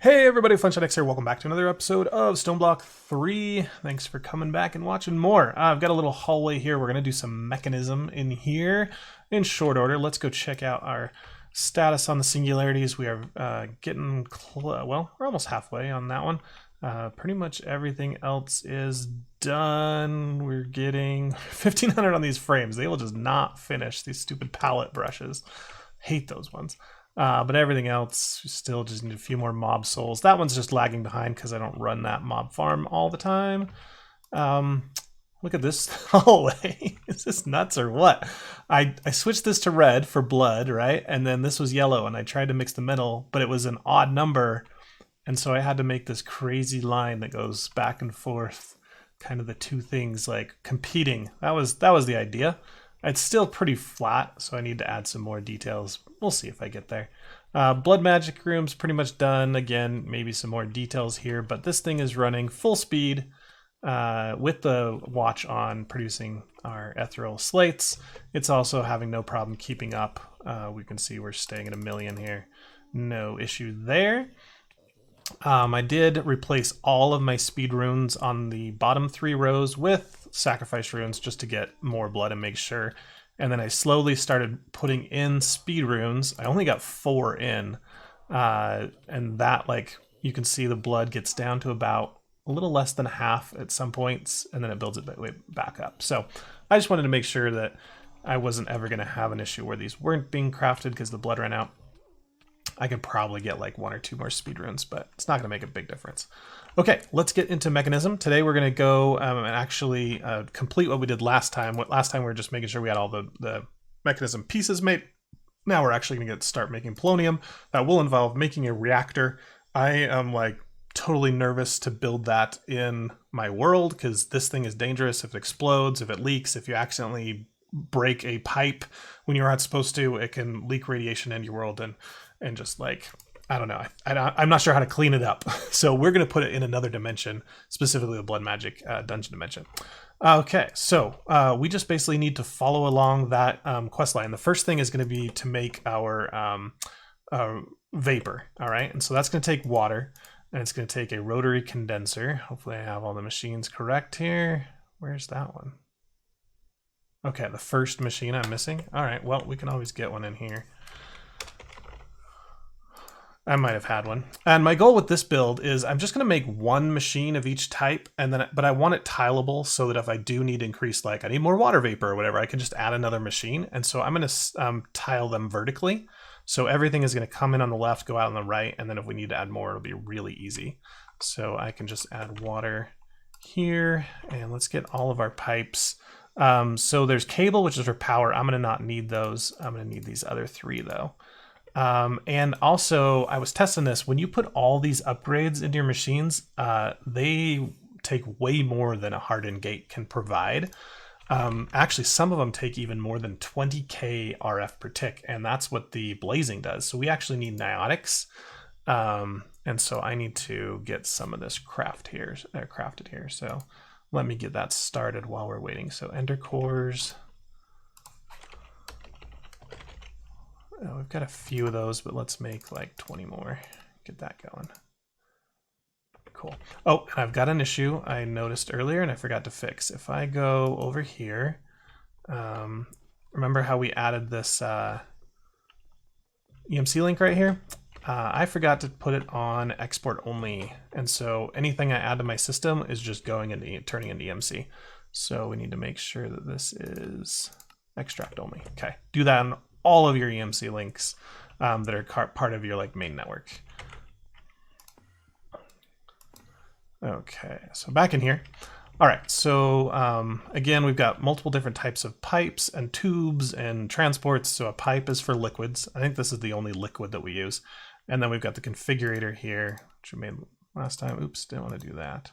Hey everybody, FunshineX here. Welcome back to another episode of Stoneblock 3. Thanks for coming back and watching more. I've got a little hallway here. We're going to do some mechanism in here in short order. Let's go check out our status on the singularities. We are getting, well, we're almost halfway on that one. Pretty much everything else is done. We're getting 1500 on these frames. They will just not finish, these stupid palette brushes. Hate those ones. But everything else, still just need a few more mob souls. That one's just lagging behind because I don't run that mob farm all the time. Look at this hallway. Is this nuts or what? I switched this to red for blood, right? And then this was yellow, and I tried to mix the metal, but it was an odd number. And so I had to make this crazy line that goes back and forth, kind of the two things like competing. That was the idea. It's still pretty flat, so I need to add some more details. We'll see if I get there. Blood magic room's pretty much done. Again, maybe some more details here, but this thing is running full speed with the watch on, producing our ethereal slates. It's also having no problem keeping up. We can see we're staying at 1 million here. No issue there. I did replace all of my speed runes on the bottom 3 rows with sacrifice runes just to get more blood and make sure. And then I slowly started putting in speed runes. I only got 4 in, and that, like, you can see the blood gets down to about a little less than half at some points, and then it builds it back up. So I just wanted to make sure that I wasn't ever going to have an issue where these weren't being crafted because the blood ran out. I could probably get like 1 or 2 more speed runes, but it's not going to make a big difference. Okay, let's get into mechanism. Today we're going to go and actually complete what we did last time. Last time we were just making sure we had all the mechanism pieces made. Now we're actually going to start making polonium. That will involve making a reactor. I am like totally nervous to build that in my world because this thing is dangerous if it explodes, if it leaks, if you accidentally break a pipe when you're not supposed to, it can leak radiation into your world and just like, I don't know. I'm not sure how to clean it up. So we're going to put it in another dimension, specifically the blood magic dungeon dimension. Okay, so we just basically need to follow along that quest line. The first thing is going to be to make our vapor. All right, and so that's going to take water, and it's going to take a rotary condenser. Hopefully I have all the machines correct here. Where's that one? Okay, the first machine I'm missing. All right, well, we can always get one in here. I might have had one. And my goal with this build is I'm just going to make 1 machine of each type, and then, but I want it tileable so that if I do need increased, like I need more water vapor or whatever, I can just add another machine. And so I'm going to tile them vertically. So everything is going to come in on the left, go out on the right, and then if we need to add more, it'll be really easy. So I can just add water here, and let's get all of our pipes. So there's cable, which is for power. I'm going to not need those. I'm going to need these other 3 though. And also I was testing this. When you put all these upgrades into your machines, they take way more than a hardened gate can provide. Actually, some of them take even more than 20k RF per tick, and that's what the blazing does. So we actually need niotics. And so I need to get some of this crafted here. So let me get that started while we're waiting. So ender cores. Oh, we've got a few of those, but let's make like 20 more. Get that going. Cool. Oh, and I've got an issue I noticed earlier and I forgot to fix. If I go over here, remember how we added this EMC link right here? I forgot to put it on export only. And so anything I add to my system is just going into turning into EMC. So we need to make sure that this is extract only. Okay, do that on all of your EMC links that are part of your like main network. Okay, so back in here. All right, so again, we've got multiple different types of pipes and tubes and transports. So a pipe is for liquids. I think this is the only liquid that we use. And then we've got the configurator here, which we made last time. Oops, didn't want to do that.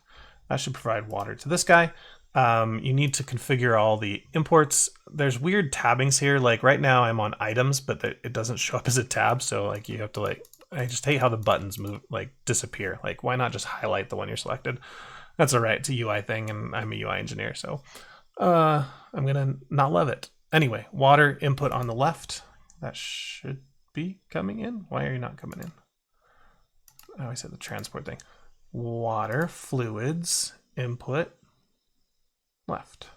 That should provide water to this guy. You need to configure all the imports. There's weird tabbings here. Like right now I'm on items, but it doesn't show up as a tab. So like you have to like, I just hate how the buttons move, like disappear. Like why not just highlight the one you're selected? That's all right. It's a UI thing and I'm a UI engineer. So I'm going to not love it. Anyway, water input on the left. That should be coming in. Why are you not coming in? I always say the transport thing. Water, fluids, input, left.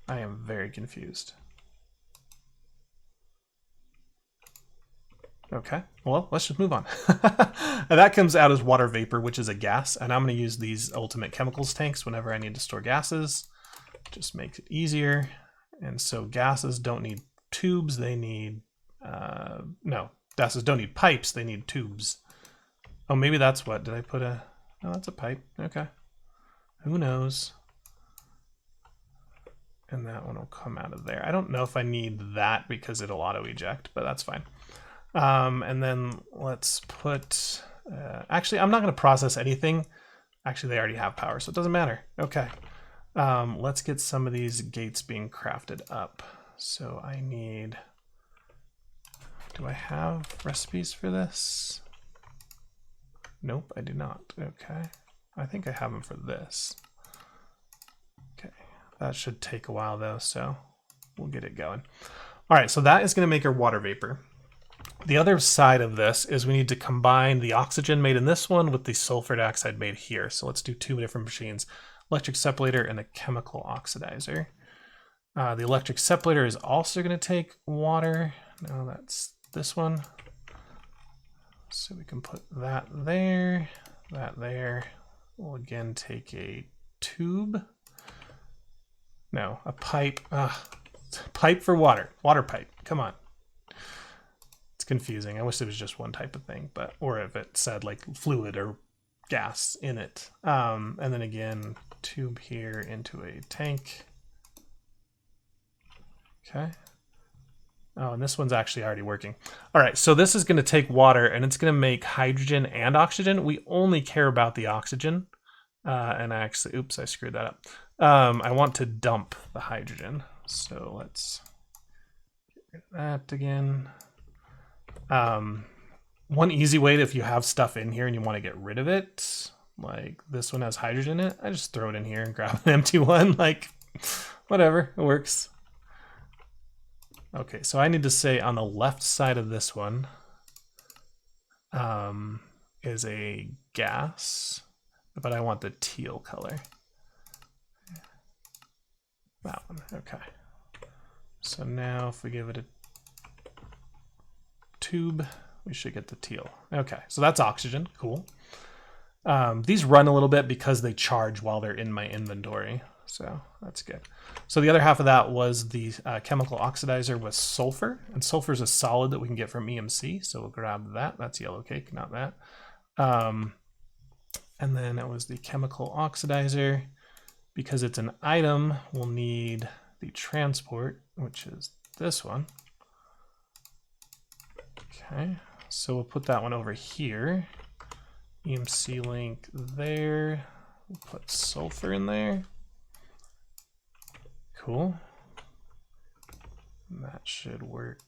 I am very confused. Okay, well, let's just move on. And that comes out as water vapor, which is a gas, and I'm going to use these ultimate chemicals tanks whenever I need to store gases. Just makes it easier. And so gases don't need tubes, they need, no, gases don't need pipes, they need tubes. Oh, maybe that's what, did I put a, oh, that's a pipe, okay. Who knows? And that one will come out of there. I don't know if I need that because it'll auto eject, but that's fine. And then let's put, actually, I'm not going to process anything. Actually, they already have power, so it doesn't matter. Okay. Let's get some of these gates being crafted up. So I need, do I have recipes for this? Nope, I do not. Okay. I think I have them for this. Okay. That should take a while though, so we'll get it going. All right, so that is going to make our water vapor. The other side of this is we need to combine the oxygen made in this one with the sulfur dioxide made here. So let's do two different machines, electric separator and a chemical oxidizer. The electric separator is also going to take water. No, that's this one. So we can put that there, that there. We'll again take a tube. No, a pipe. Pipe for water. Water pipe. Come on. It's confusing. I wish it was just one type of thing, but or if it said like fluid or gas in it. And then again, tube here into a tank. Okay. Oh, and this one's actually already working. All right, so this is going to take water and it's going to make hydrogen and oxygen. We only care about the oxygen. And I actually, oops, I screwed that up. I want to dump the hydrogen. So let's get rid of that again. One easy way to, if you have stuff in here and you want to get rid of it, like this one has hydrogen in it, I just throw it in here and grab an empty one, like whatever, it works. Okay, so I need to say on the left side of this one is a gas, but I want the teal color. That one, okay. So now if we give it a tube, we should get the teal. Okay, so that's oxygen, cool. These run a little bit because they charge while they're in my inventory, so that's good. So the other half of that was the chemical oxidizer with sulfur, and sulfur is a solid that we can get from EMC, so we'll grab that. That's yellow cake, not that. And then it was the chemical oxidizer. Because it's an item, we'll need the transport, which is this one. Okay, so we'll put that one over here. EMC link there. We'll put sulfur in there. Cool. And that should work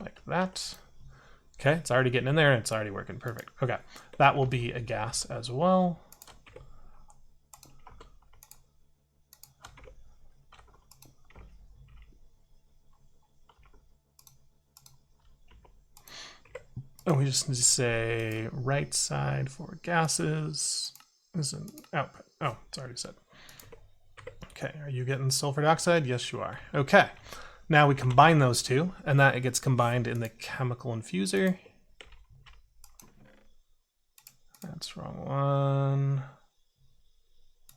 like that. Okay, it's already getting in there and it's already working perfect. Okay, that will be a gas as well. And we just need to say right side for gases is an output. Oh, it's already said. Okay, are you getting sulfur dioxide? Yes, you are. Okay, now we combine those two, and that it gets combined in the chemical infuser. That's wrong one.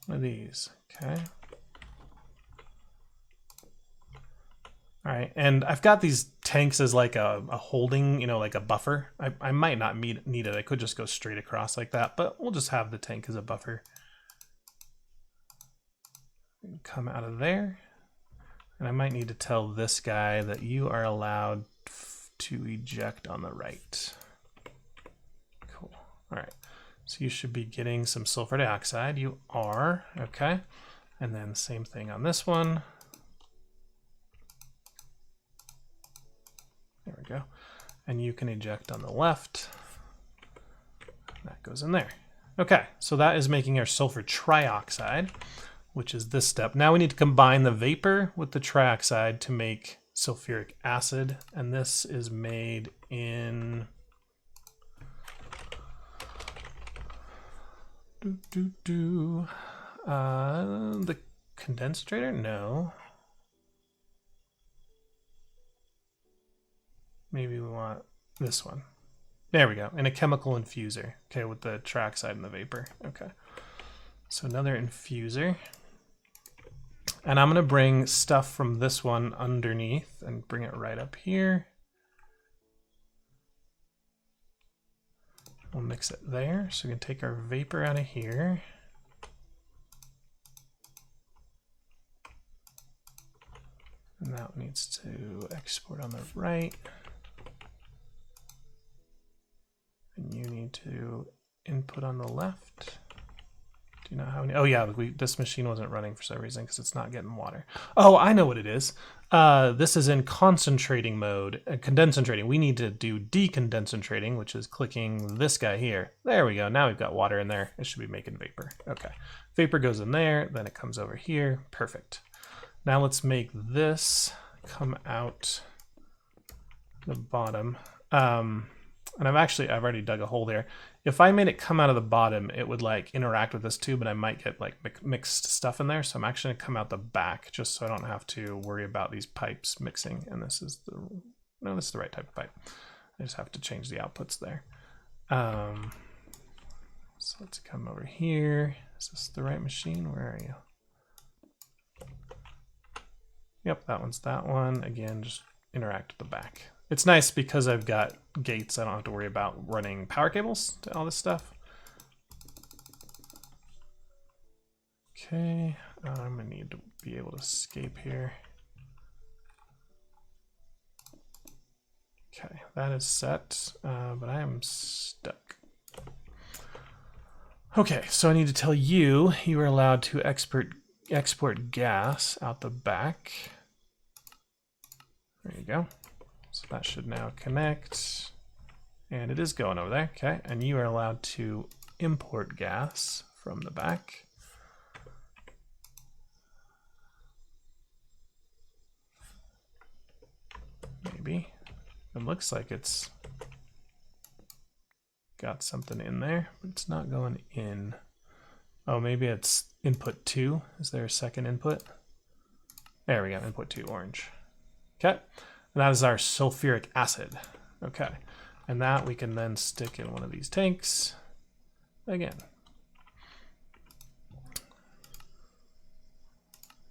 One of these, okay. All right, and I've got these tanks as like a holding, you know, like a buffer. I might not need it. I could just go straight across like that, but we'll just have the tank as a buffer. Come out of there. And I might need to tell this guy that you are allowed to eject on the right. Cool. All right, so you should be getting some sulfur dioxide. You are, okay. And then same thing on this one. There we go. And you can eject on the left. That goes in there. Okay, so that is making our sulfur trioxide, which is this step. Now we need to combine the vapor with the trioxide to make sulfuric acid. And this is made in The condensator? No. Maybe we want this one. There we go. And a chemical infuser. Okay, with the track side and the vapor. Okay. So another infuser. And I'm going to bring stuff from this one underneath and bring it right up here. We'll mix it there. So we can take our vapor out of here. And that needs to export on the right. And you need to input on the left. Do you know how many? Oh yeah, this machine wasn't running for some reason because it's not getting water. Oh, I know what it is. This is in concentrating mode, condensating. We need to do decondensating, which is clicking this guy here. There we go. Now we've got water in there. It should be making vapor. Okay, vapor goes in there, then it comes over here. Perfect. Now let's make this come out the bottom. And I've already dug a hole there. If I made it come out of the bottom, it would like interact with this tube and I might get like mixed stuff in there. So I'm actually gonna come out the back just so I don't have to worry about these pipes mixing. And this is this is the right type of pipe. I just have to change the outputs there. So let's come over here. Is this the right machine? Where are you? Yep, that one's that one. Again, just interact with the back. It's nice because I've got gates. I don't have to worry about running power cables to all this stuff. Okay, I'm gonna need to be able to escape here. Okay, that is set, but I am stuck. Okay, so I need to tell you, you are allowed to export gas out the back. There you go. So that should now connect, and it is going over there, okay? And you are allowed to import gas from the back. Maybe. It looks like it's got something in there, but it's not going in. Oh, maybe it's input 2. Is there a second input? There we go, input 2, orange. Okay. And that is our sulfuric acid. Okay. And that we can then stick in one of these tanks again.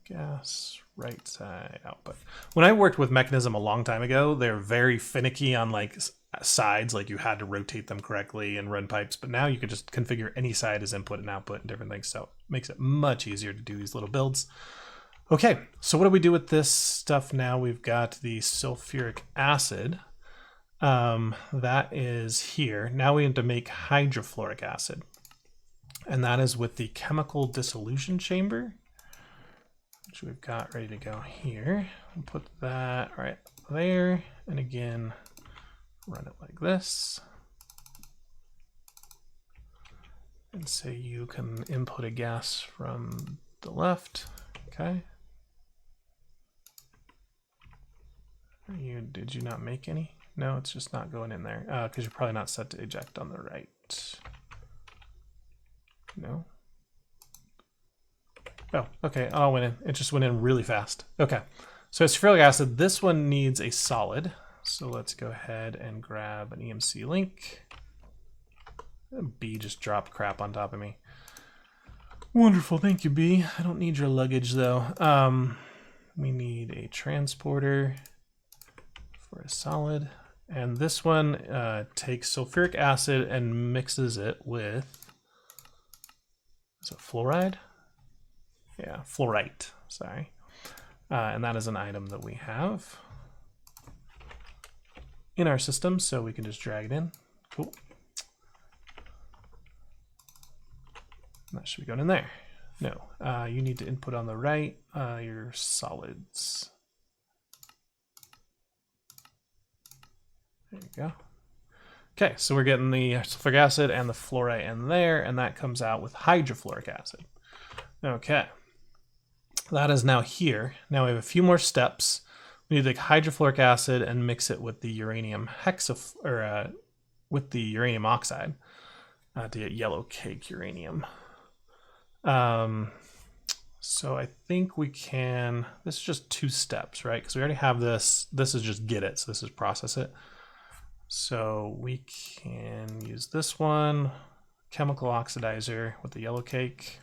Gas, right side output. When I worked with Mechanism a long time ago, they're very finicky on like sides, like you had to rotate them correctly and run pipes, but now you can just configure any side as input and output and different things. So it makes it much easier to do these little builds. Okay, so what do we do with this stuff now? We've got the sulfuric acid. That is here. Now we have to make hydrofluoric acid. And that is with the chemical dissolution chamber, which we've got ready to go here. We'll put that right there. And again, run it like this. And say you can input a gas from the left. Okay. Did you not make any? No, it's just not going in there because you're probably not set to eject on the right. No. Oh, okay. Oh, it went in. It just went in really fast. Okay. So sulfuric acid, this one needs a solid. So let's go ahead and grab an EMC link. B just dropped crap on top of me. Wonderful. Thank you, B. I don't need your luggage though. We need a transporter for a solid, and this one takes sulfuric acid and mixes it with, is it fluoride? Yeah, fluorite, sorry. And that is an item that we have in our system, so we can just drag it in. Cool. And that should be going in there. No, you need to input on the right your solids. There you go. Okay, so we're getting the sulfuric acid and the fluorite in there, and that comes out with hydrofluoric acid. Okay, that is now here. Now we have a few more steps. We need the hydrofluoric acid and mix it with the uranium with the uranium oxide to get yellow cake uranium. So I think we can, this is just 2 steps, right? Because we already have this. This is just get it. So this is process it. So we can use this one, chemical oxidizer with the yellow cake.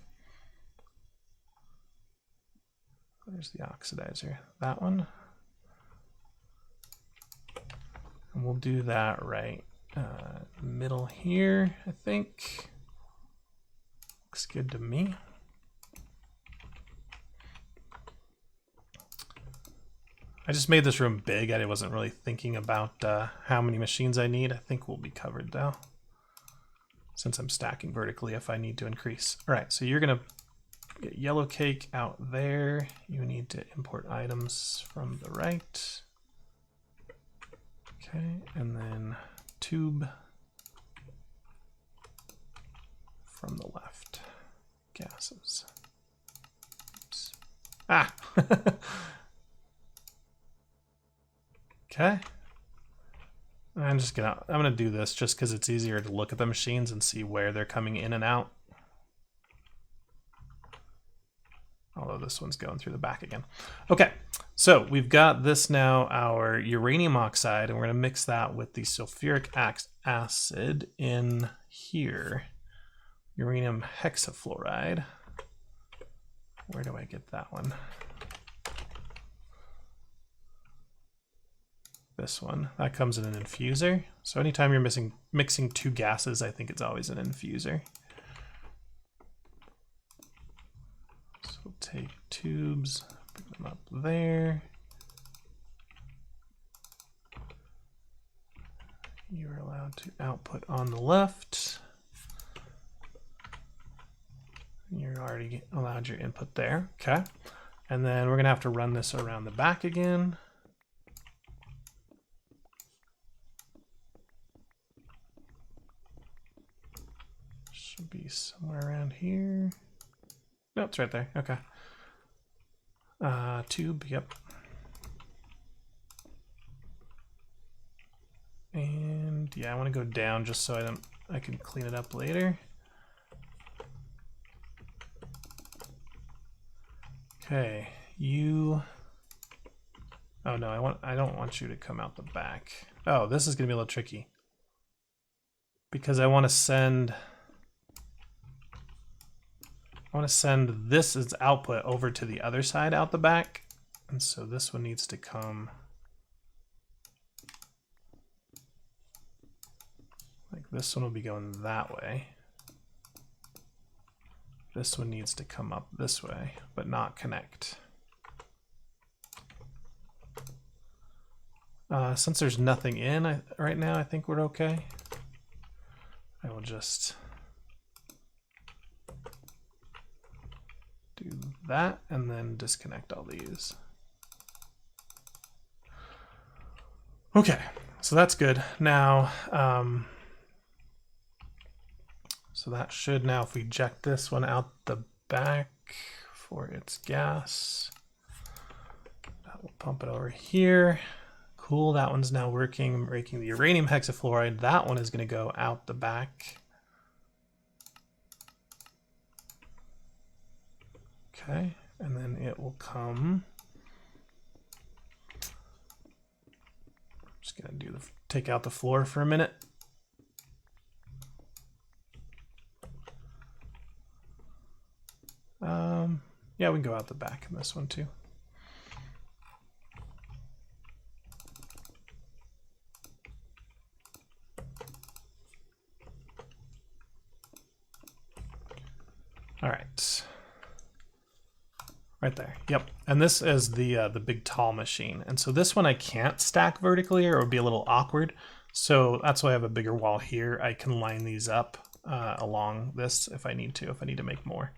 There's the oxidizer, that one. And we'll do that right middle here, I think. Looks good to me. I just made this room big. I wasn't really thinking about how many machines I need. I think we'll be covered though, since I'm stacking vertically if I need to increase. All right, so you're gonna get yellow cake out there. You need to import items from the right. Okay, and then tube from the left. Gases. Oops. Ah! Okay. I'm gonna do this just because it's easier to look at the machines and see where they're coming in and out. Although this one's going through the back again. Okay, so we've got this now, our uranium oxide, and we're gonna mix that with the sulfuric acid in here. Uranium hexafluoride. Where do I get that one? This one. That comes in an infuser. So anytime you're mixing 2 gases, I think it's always an infuser. So we'll take tubes, put them up there. You're allowed to output on the left. You're already allowed your input there. Okay. And then we're gonna have to run this around the back again. Should be somewhere around here. No, it's right there. Okay. Tube, yep. And yeah, I want to go down just so I can clean it up later. Okay, you. Oh no, I don't want you to come out the back. Oh, this is gonna be a little tricky because I want to send this as output over to the other side out the back. And so this one needs to come like this one will be going that way. This one needs to come up this way, but not connect. Since there's nothing in right now, I think we're okay. I will just do that and then disconnect all these. Okay, so that's good. Now, so that should now, if we eject this one out the back for its gas, that will pump it over here. Cool, that one's now working, making the uranium hexafluoride. That one is going to go out the back. Okay, and then it will come. I'm just going to take out the floor for a minute. Yeah, we can go out the back in this one too. All right. Right there. Yep. And this is the big tall machine. And so this one I can't stack vertically or it would be a little awkward. So that's why I have a bigger wall here. I can line these up along this if I need to make more.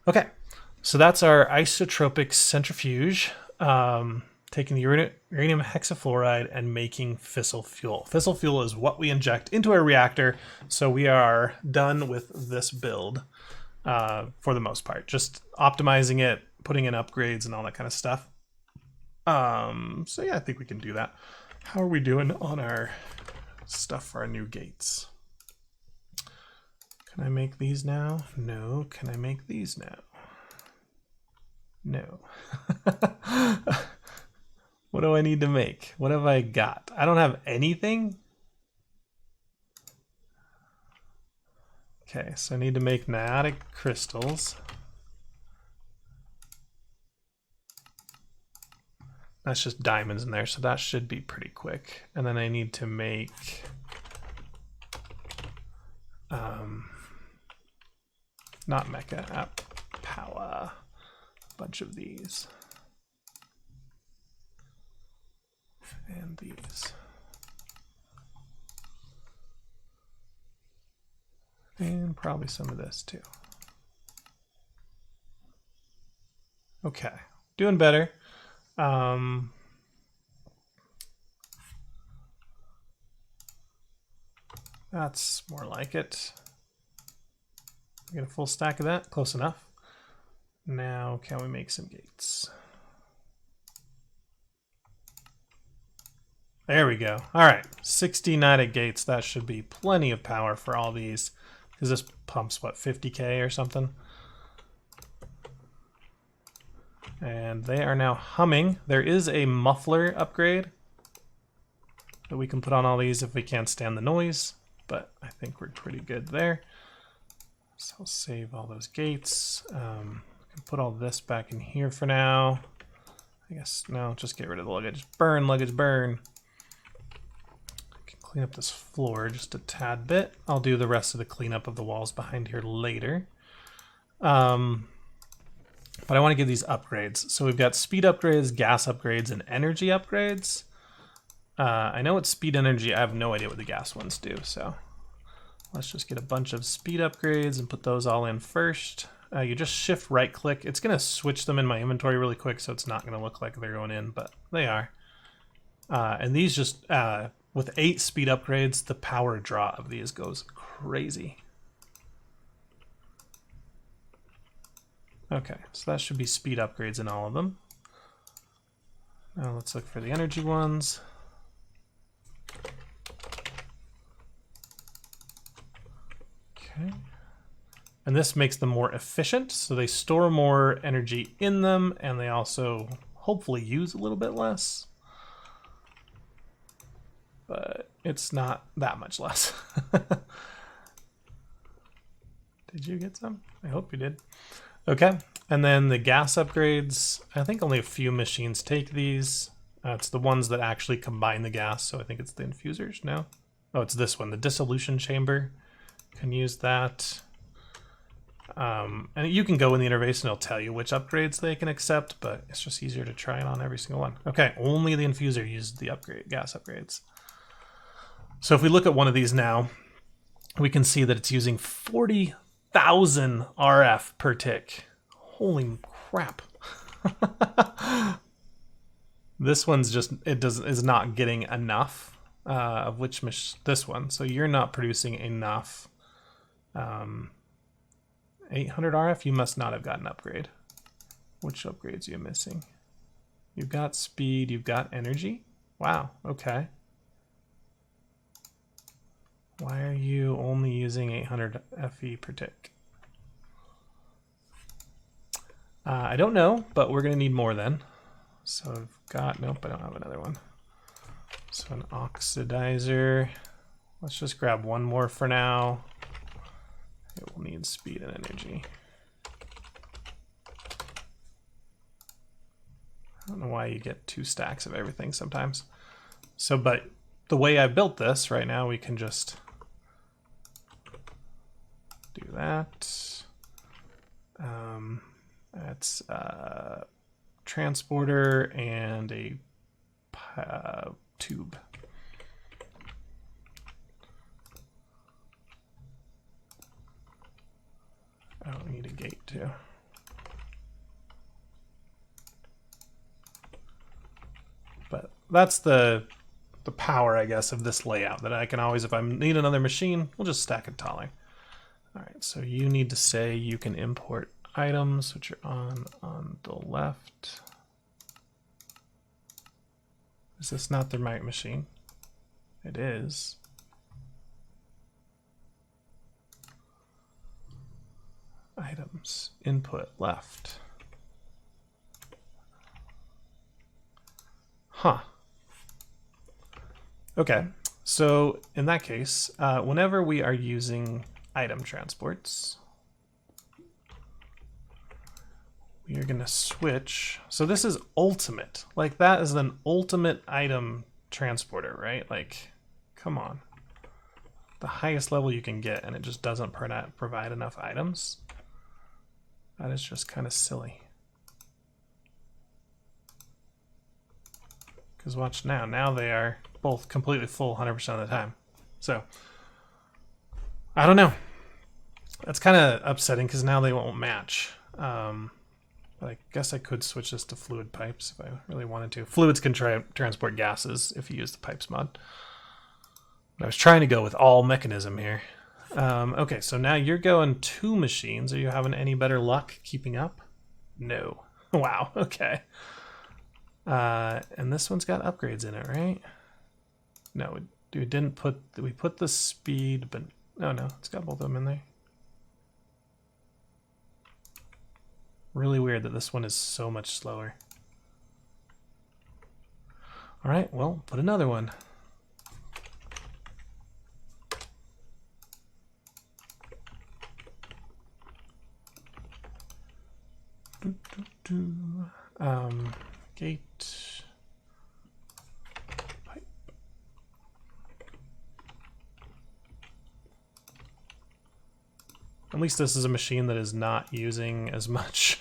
Okay. So that's our isotropic centrifuge, taking the uranium hexafluoride and making fissile fuel. Fissile fuel is what we inject into our reactor. So we are done with this build for the most part, just optimizing it, putting in upgrades and all that kind of stuff. So yeah, I think we can do that. How are we doing on our stuff for our new gates? Can I make these now? No. Can I make these now? No. What do I need to make? What have I got? I don't have anything? Okay, so I need to make niotic crystals. That's just diamonds in there, so that should be pretty quick. And then I need to make not mecha, power, a bunch of these. And these. And probably some of this too. Okay, doing better. That's more like it. Get a full stack of that, close enough. Now, can we make some gates? There we go. All right, 60 niotic gates. That should be plenty of power for all these, because this pumps, what, 50k or something? And they are now humming. There is a muffler upgrade that we can put on all these if we can't stand the noise, but I think we're pretty good there. So I'll save all those gates. We can put all this back in here for now. I guess, no, just get rid of the luggage. Burn, luggage, burn. I can clean up this floor just a tad bit. I'll do the rest of the cleanup of the walls behind here later. But I want to give these upgrades. So we've got speed upgrades, gas upgrades, and energy upgrades. I know it's speed energy. I have no idea what the gas ones do, so let's just get a bunch of speed upgrades and put those all in first. You just shift right click. It's going to switch them in my inventory really quick, so it's not going to look like they're going in, but they are. And these just, with 8 speed upgrades, the power draw of these goes crazy. Okay, so that should be speed upgrades in all of them. Now let's look for the energy ones. Okay. And this makes them more efficient, so they store more energy in them, and they also hopefully use a little bit less. But it's not that much less. Did you get some? I hope you did. Okay, and then the gas upgrades, I think only a few machines take these. It's the ones that actually combine the gas, so I think it's the infusers, no? Oh, it's this one, the dissolution chamber. Can use that. And you can go in the interface and it'll tell you which upgrades they can accept, but it's just easier to try it on every single one. Okay, only the infuser uses the gas upgrades. So if we look at one of these now, we can see that it's using 40,000 RF per tick. Holy crap. This one's just, is not getting enough of which this one. So you're not producing enough. 800 RF, you must not have got an upgrade. Which upgrades are you missing? You've got speed, you've got energy. Wow, okay. Why are you only using 800 FE per tick? I don't know, but we're gonna need more then. So I've got, nope, I don't have another one. So an oxidizer. Let's just grab one more for now. It will need speed and energy. I don't know why you get 2 stacks of everything sometimes. So, but the way I built this right now, we can just do that. That's a transporter and a tube. Oh, we need a gate too. But that's the power, I guess, of this layout, that I can always, if I need another machine, we'll just stack it taller. All right, so you need to say you can import items, which are on the left. Is this not the right machine? It is. items, input, left. Huh. Okay, so in that case, whenever we are using item transports, we are going to switch. So this is ultimate. Like, that is an ultimate item transporter, right? Like, come on. The highest level you can get, and it just doesn't provide enough items. That is just kind of silly. Because watch now. Now they are both completely full 100% of the time. So, I don't know. That's kind of upsetting because now they won't match. But I guess I could switch this to fluid pipes if I really wanted to. Fluids can transport gases if you use the pipes mod. But I was trying to go with all mechanism here. Okay, so now you're going 2 machines. Are you having any better luck keeping up? No. Wow, okay. And this one's got upgrades in it, right? No, we didn't put... We put the speed, but... No, it's got both of them in there. Really weird that this one is so much slower. All right, well, put another one. Gate. Pipe. At least this is a machine that is not using as much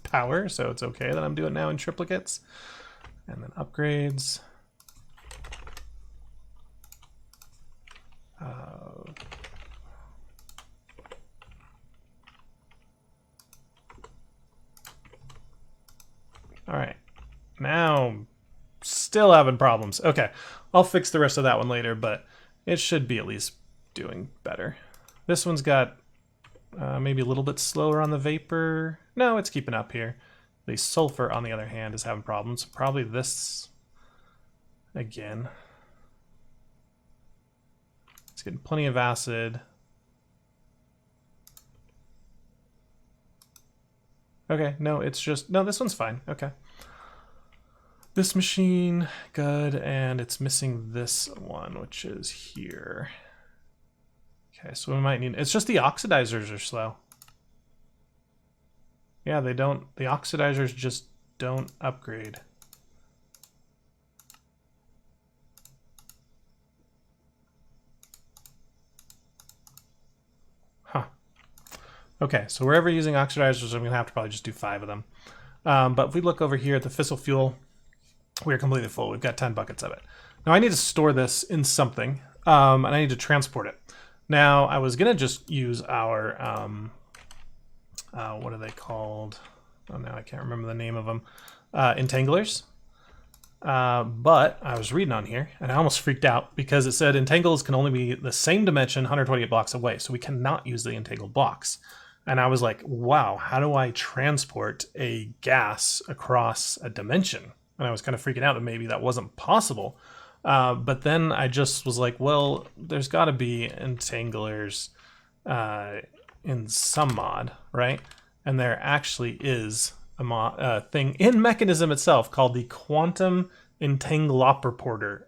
power, so it's okay that I'm doing it now in triplicates. And then upgrades. All right, now still having problems. Okay, I'll fix the rest of that one later, but it should be at least doing better. This one's got maybe a little bit slower on the vapor. No, it's keeping up here. The sulfur, on the other hand, is having problems. Probably this again. It's getting plenty of acid. Okay, no, it's just... No, this one's fine. Okay. This machine, good, and it's missing this one, which is here. Okay, so we might need... It's just the oxidizers are slow. Yeah, they don't... The oxidizers just don't upgrade. Huh. Okay, so wherever you're using oxidizers, I'm going to have to probably just do 5 of them. But if we look over here at the fissile fuel, we are completely full. We've got 10 buckets of it. Now I need to store this in something, and I need to transport it. Now I was going to just use our, what are they called? Oh, now I can't remember the name of them. Entanglers. But I was reading on here, and I almost freaked out because it said entangles can only be the same dimension 128 blocks away, so we cannot use the entangled blocks. And I was like, wow, how do I transport a gas across a dimension? And I was kind of freaking out that maybe that wasn't possible. But then I just was like, well, there's got to be entanglers in some mod, right? And there actually is a thing in Mechanism itself called the Quantum Entangloporter.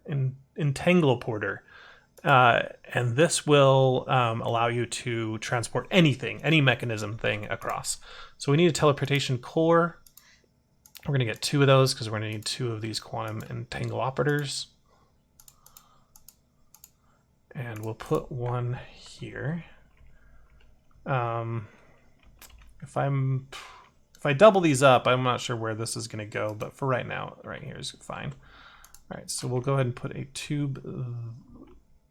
And this will allow you to transport anything, any mechanism thing across. So we need a teleportation core. We're going to get 2 of those because we're going to need 2 of these quantum entangloperators. And we'll put one here. If I double these up, I'm not sure where this is going to go, but for right now, right here is fine. All right, so we'll go ahead and put a tube.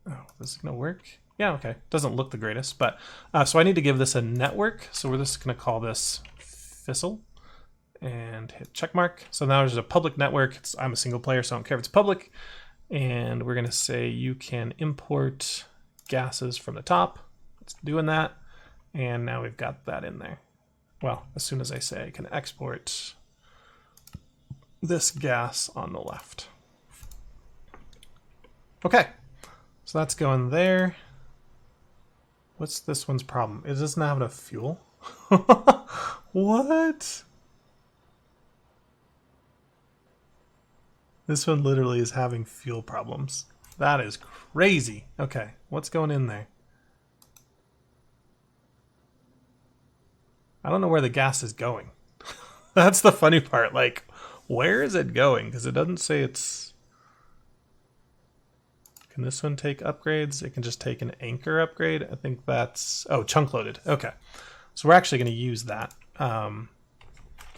Oh, this is going to work? Yeah, okay. Doesn't look the greatest, but so I need to give this a network. So we're just going to call this fissile and hit check mark. So now there's a public network. I'm a single player, so I don't care if it's public. And we're going to say you can import gases from the top. It's doing that. And now we've got that in there. Well, as soon as I say I can export this gas on the left. Okay. So that's going there. What's this one's problem? It doesn't have enough fuel. What? This one literally is having fuel problems. That is crazy. Okay, what's going in there? I don't know where the gas is going. That's the funny part. Like, where is it going? Because it doesn't say it's... Can this one take upgrades? It can just take an anchor upgrade. I think that's... Oh, chunk loaded. Okay. So we're actually going to use that.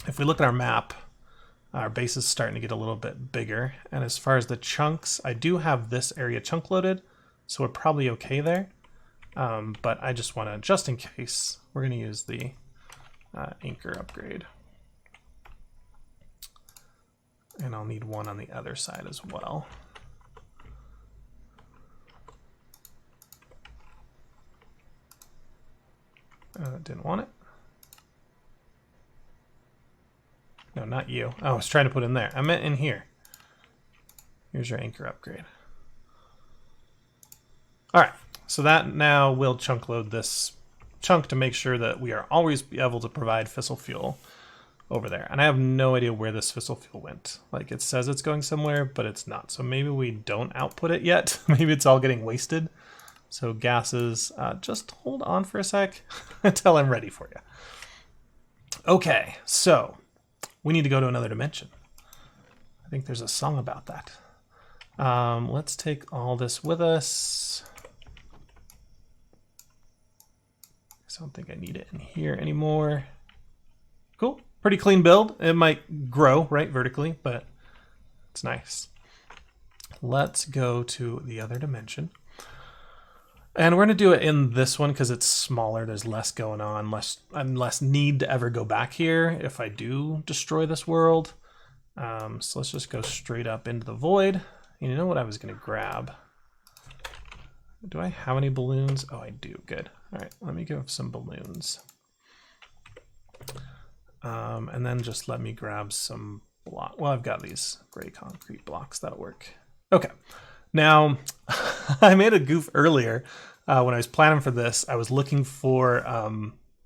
If we look at our map, our base is starting to get a little bit bigger. And as far as the chunks, I do have this area chunk loaded. So we're probably okay there. But I just want to, just in case, we're going to use the anchor upgrade. And I'll need one on the other side as well. Didn't want it. No, not you. Oh, I was trying to put in there. I meant in here. Here's your anchor upgrade. All right, so that now will chunk load this chunk to make sure that we are always able to provide fissile fuel over there. And I have no idea where this fissile fuel went. Like, it says it's going somewhere, but it's not. So maybe we don't output it yet. Maybe it's all getting wasted. So gases, just hold on for a sec until I'm ready for you. Okay, so we need to go to another dimension. I think there's a song about that. Let's take all this with us. I don't think I need it in here anymore. Cool, pretty clean build. It might grow, right, vertically, but it's nice. Let's go to the other dimension. And we're going to do it in this one because it's smaller. There's less going on, less need to ever go back here if I do destroy this world. So let's just go straight up into the void. You know what I was going to grab? Do I have any balloons? Oh, I do. Good. All right, let me give some balloons. And then just let me grab some block. Well, I've got these gray concrete blocks. That'll work. Okay. Now, I made a goof earlier when I was planning for this. I was looking for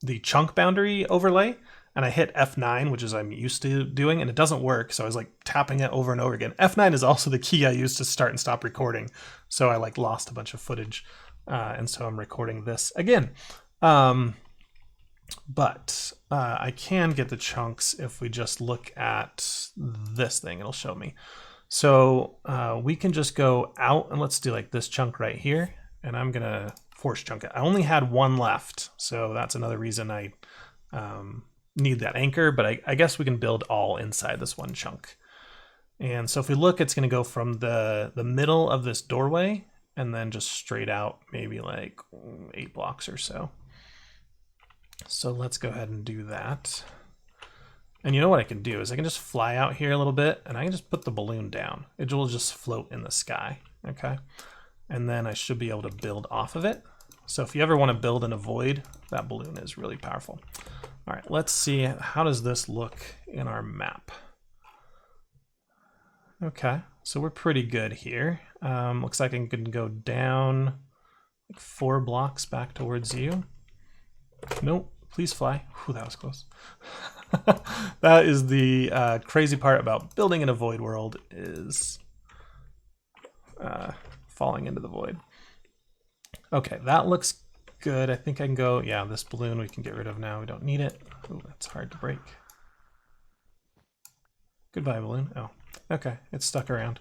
the chunk boundary overlay, and I hit F9, which is I'm used to doing, and it doesn't work. So I was like tapping it over and over again. F9 is also the key I use to start and stop recording. So I like lost a bunch of footage, and so I'm recording this again. But I can get the chunks if we just look at this thing. It'll show me. So we can just go out and let's do like this chunk right here. And I'm going to force chunk it. I only had one left. So that's another reason I need that anchor. But I guess we can build all inside this one chunk. And so if we look, it's going to go from the middle of this doorway and then just straight out maybe like 8 blocks or so. So let's go ahead and do that. And you know what I can do is I can just fly out here a little bit and I can just put the balloon down. It will just float in the sky, okay? And then I should be able to build off of it. So if you ever want to build in a void, that balloon is really powerful. All right, let's see, how does this look in our map? Okay, so we're pretty good here. Looks like I can go down like 4 blocks back towards you. Nope, please fly. Whew, that was close. That is the crazy part about building in a void world is falling into the void. Okay, that looks good. I think I can go, yeah, this balloon we can get rid of now. We don't need it. Ooh, that's hard to break. Goodbye, balloon. Oh, okay, it's stuck around.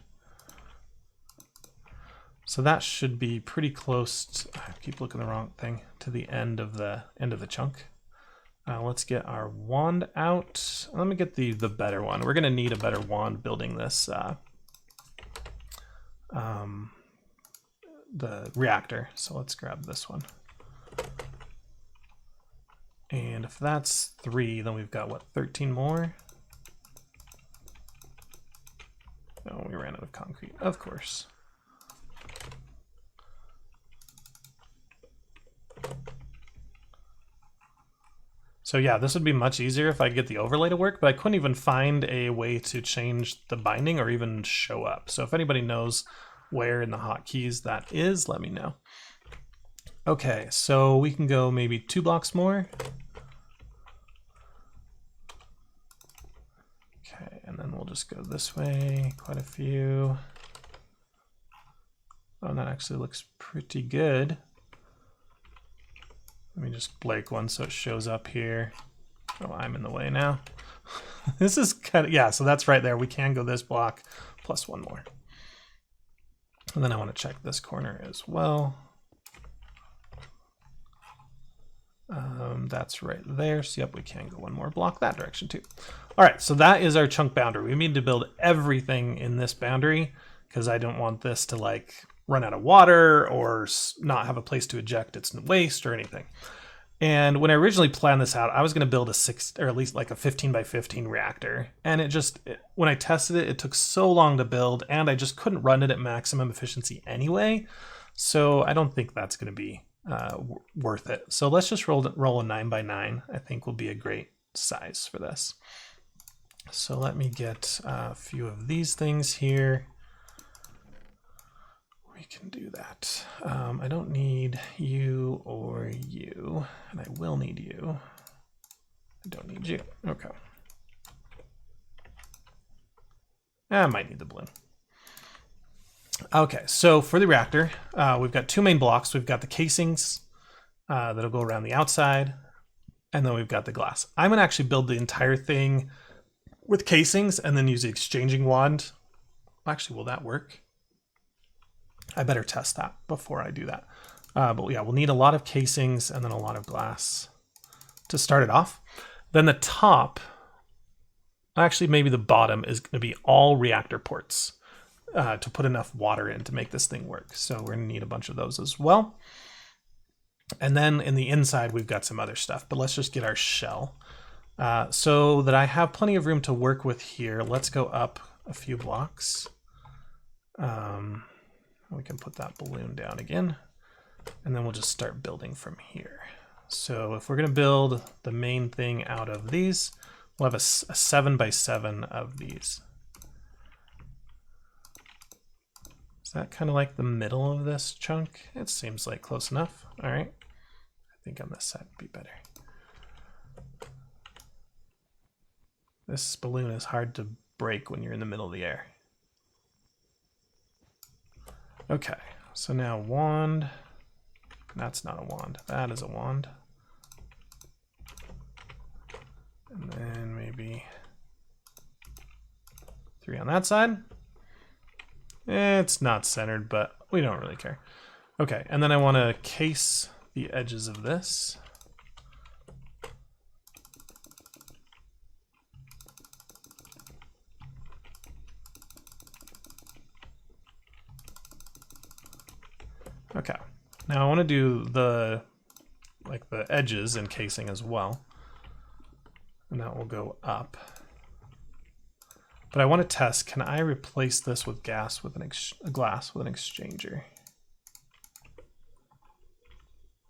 So that should be pretty close to, I keep looking the wrong thing, to the end of the chunk. Let's get our wand out. Let me get the better one. We're gonna need a better wand building this the reactor. So let's grab this one. And if that's 3, then we've got what, 13 more? Oh, we ran out of concrete, of course. So yeah, this would be much easier if I could get the overlay to work, but I couldn't even find a way to change the binding or even show up. So if anybody knows where in the hotkeys that is, let me know. Okay, so we can go maybe 2 blocks more. just go this way, quite a few. Oh, that actually looks pretty good. Let me just break one so it shows up here. Oh, I'm in the way now. This is kind of, yeah, so that's right there. We can go this block plus one more. And then I want to check this corner as well. That's right there. So yep, we can go one more block that direction too. All right, so that is our chunk boundary. We need to build everything in this boundary because I don't want this to like run out of water or not have a place to eject its waste or anything. And when I originally planned this out, I was going to build a 6 or at least like a 15 by 15 reactor. And when I tested it, it took so long to build and I just couldn't run it at maximum efficiency anyway. So I don't think that's going to be worth it. So let's just roll a 9 by 9. I think will be a great size for this. So let me get a few of these things here. We can do that. I don't need you or you, and I will need you. I don't need you. Okay. I might need the balloon. Okay, so for the reactor, we've got two main blocks. We've got the casings that'll go around the outside, and then we've got the glass. I'm gonna actually build the entire thing with casings and then use the exchanging wand. Actually, will that work? I better test that before I do that. But yeah, we'll need a lot of casings and then a lot of glass to start it off. Then the top, actually maybe the bottom, is gonna be all reactor ports. To put enough water in to make this thing work. So we're gonna need a bunch of those as well. And then in the inside, we've got some other stuff, but let's just get our shell. So that I have plenty of room to work with here, let's go up a few blocks. We can put that balloon down again, and then we'll just start building from here. So if we're gonna build the main thing out of these, we'll have a 7 by 7 of these. Is that kind of like the middle of this chunk? It seems like close enough. All right. I think on this side would be better. This balloon is hard to break when you're in the middle of the air. Okay, so now wand. That's not a wand. That is a wand. And then maybe 3 on that side. It's not centered, but we don't really care. Okay, and then I want to case the edges of this. Okay, now I want to do the edges and casing as well, and that will go up. But I want to test, can I replace this with glass with an exchanger?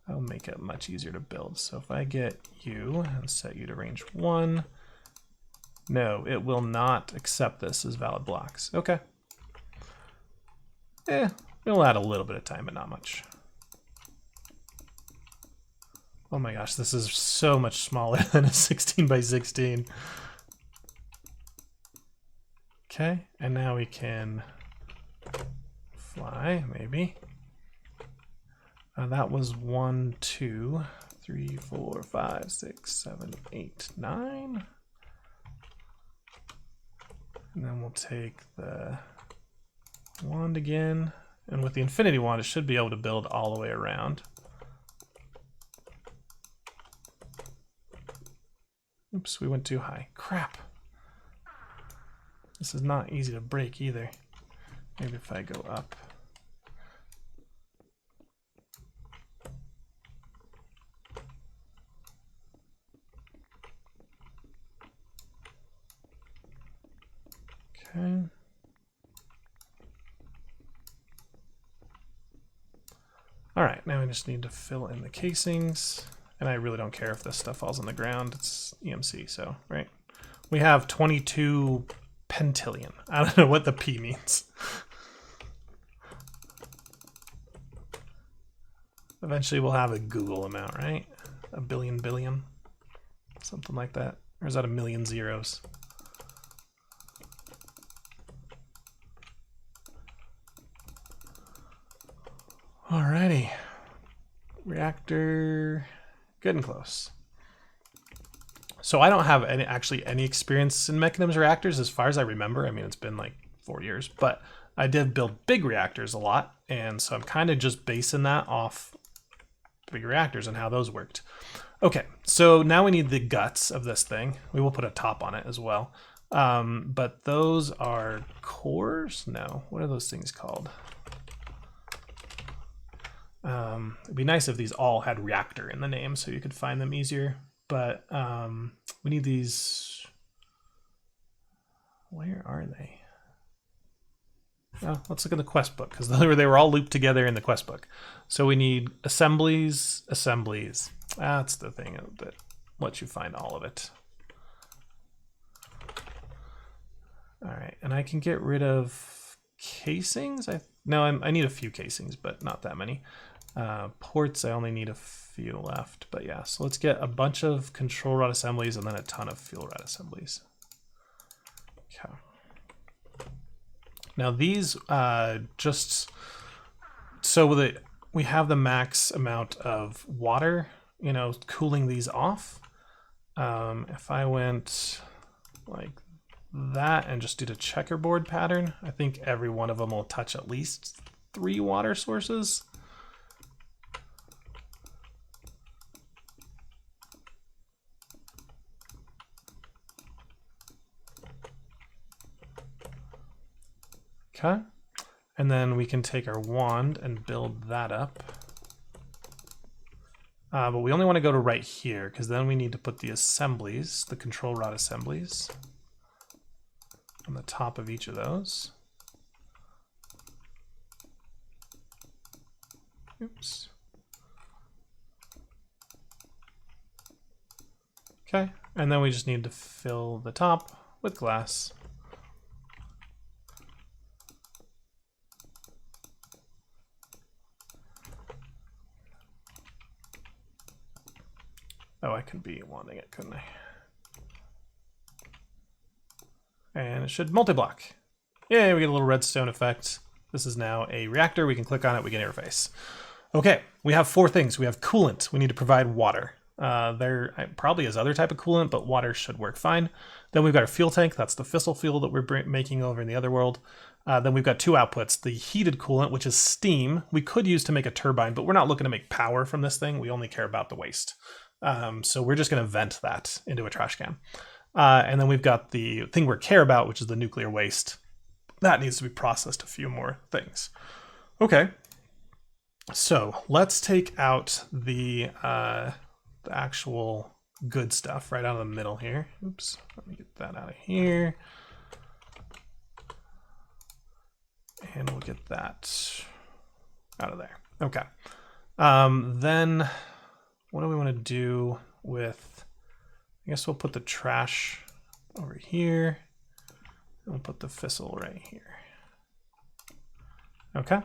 That'll make it much easier to build. So if I get you and set you to range 1, no, it will not accept this as valid blocks. Okay. It'll add a little bit of time, but not much. Oh my gosh, this is so much smaller than a 16 by 16. Okay, and now we can fly, maybe. That was 1, 2, 3, 4, 5, 6, 7, 8, 9. And then we'll take the wand again. And with the infinity wand, it should be able to build all the way around. Oops, we went too high. Crap. This is not easy to break either. Maybe if I go up. Okay. All right, now we just need to fill in the casings. And I really don't care if this stuff falls on the ground. It's EMC, so, right? We have 22 pentillion. I don't know what the P means. Eventually we'll have a Google amount, right? A billion, something like that. Or is that a million zeros? Alrighty. Reactor, getting close. So I don't have any experience in mechanisms reactors as far as I remember. I mean, it's been like 4 years, but I did build big reactors a lot. And so I'm kind of just basing that off big reactors and how those worked. Okay, so now we need the guts of this thing. We will put a top on it as well. But those are cores? No, what are those things called? It'd be nice if these all had reactor in the name so you could find them easier. But we need these. Where are they? Oh, let's look in the quest book because they were all looped together in the quest book. So we need assemblies. That's the thing that lets you find all of it. All right, and I can get rid of casings. I need a few casings, but not that many. Ports, I only need a few left, but yeah. So let's get a bunch of control rod assemblies and then a ton of fuel rod assemblies. Okay. Now these just so that we have the max amount of water, cooling these off. If I went like that and just did a checkerboard pattern, I think every one of them will touch at least 3 water sources. Okay, and then we can take our wand and build that up. But we only want to go to right here because then we need to put the assemblies, the control rod assemblies, on the top of each of those. Oops. Okay, and then we just need to fill the top with glass. Oh, I could be wanting it, couldn't I? And it should multi-block. Yay, we get a little redstone effect. This is now a reactor. We can click on it, we get an interface. Okay, we have 4 things. We have coolant. We need to provide water. There probably is other type of coolant, but water should work fine. Then we've got our fuel tank. That's the fissile fuel that we're making over in the other world. Then we've got 2 outputs. The heated coolant, which is steam, we could use to make a turbine, but we're not looking to make power from this thing. We only care about the waste. So we're just going to vent that into a trash can. And then we've got the thing we care about, which is the nuclear waste. That needs to be processed a few more things. Okay. So let's take out the actual good stuff right out of the middle here. Oops. Let me get that out of here. And we'll get that out of there. Okay. Then what do we want to do with, I guess we'll put the trash over here. And we'll put the fissile right here. Okay.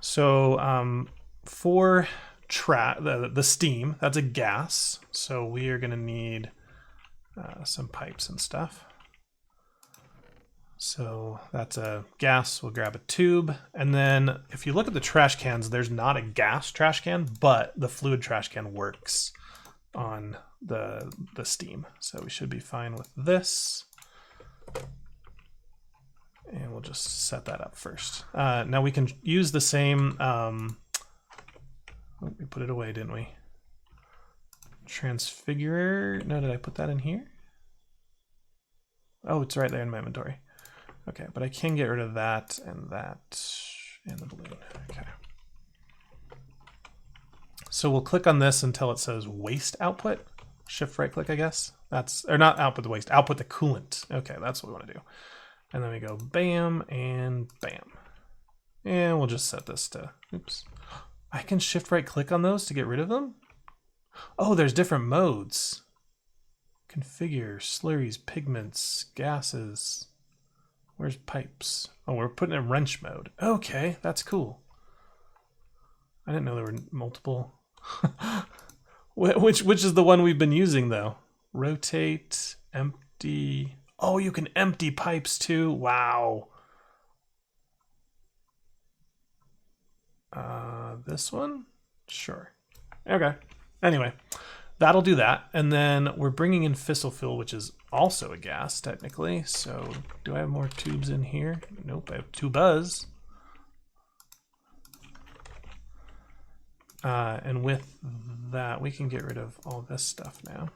So for the steam, that's a gas. So we are going to need some pipes and stuff. So that's a gas. We'll grab a tube. And then if you look at the trash cans, there's not a gas trash can, but the fluid trash can works on the steam. So we should be fine with this. And we'll just set that up first. Now we can use the same, we put it away, didn't we? Transfigurer, no, did I put that in here? Oh, it's right there in my inventory. Okay, but I can get rid of that and the balloon. Okay. So we'll click on this until it says waste output. Shift right click, I guess. Or not output the waste, output the coolant. Okay, that's what we want to do. And then we go bam and bam. And we'll just set this to, oops. I can shift right click on those to get rid of them? Oh, there's different modes. Configure, slurries, pigments, gases. Where's pipes? Oh, we're putting it in wrench mode. Okay, that's cool. I didn't know there were multiple. Which is the one we've been using though? Rotate, empty. Oh, you can empty pipes too. Wow. This one? Sure. Okay. Anyway, that'll do that. And then we're bringing in fissile fuel, which is also a gas, technically. So do I have more tubes in here? Nope, I have two buzz. And with that, we can get rid of all this stuff now.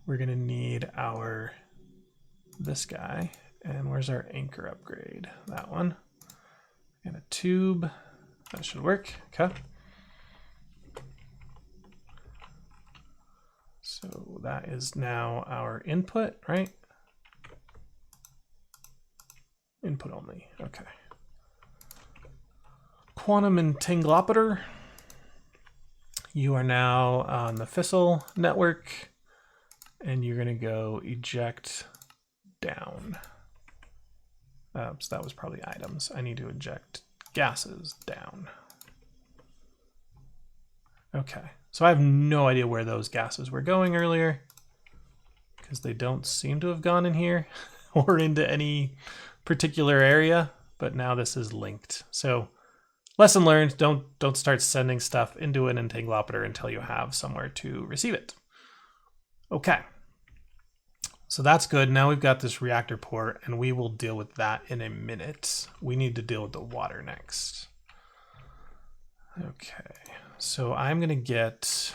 We're gonna need this guy. And where's our anchor upgrade? That one. And a tube. That should work. Okay. So that is now our input, right? Input only. Okay. Quantum entanglometer. You are now on the fissile network, and you're going to go eject down. So that was probably items. I need to eject gases down. Okay, so I have no idea where those gases were going earlier, because they don't seem to have gone in here or into any particular area, but now this is linked. So lesson learned, don't start sending stuff into an entanglometer until you have somewhere to receive it. Okay. So that's good. Now we've got this reactor port, and we will deal with that in a minute. We need to deal with the water next. Okay, so I'm going to get,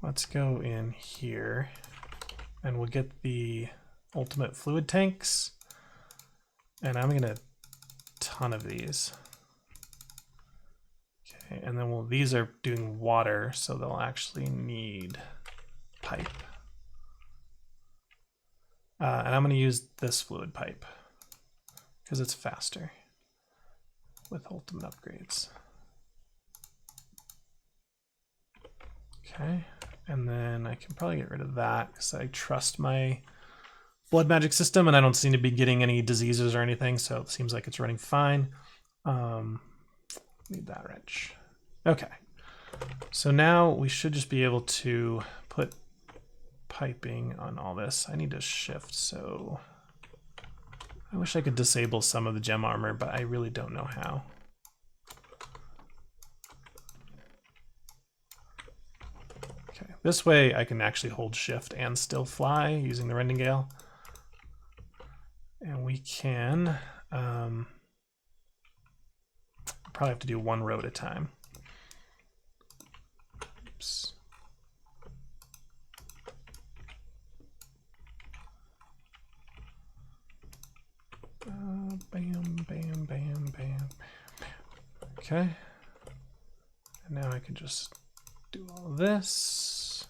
let's go in here, and we'll get the ultimate fluid tanks, and I'm going to ton of these. Okay, and then these are doing water, so they'll actually need pipe. And I'm going to use this fluid pipe because it's faster with ultimate upgrades. Okay, and then I can probably get rid of that because I trust my blood magic system and I don't seem to be getting any diseases or anything, so it seems like it's running fine. Need that wrench. Okay, so now we should just be able to put piping on all this. I need to shift, so I wish I could disable some of the gem armor, but I really don't know how. Okay, this way I can actually hold shift and still fly using the Rending Gale. And we can probably have to do one row at a time. Oops. Bam, bam, bam, bam, bam. Okay. And now I can just do all of this.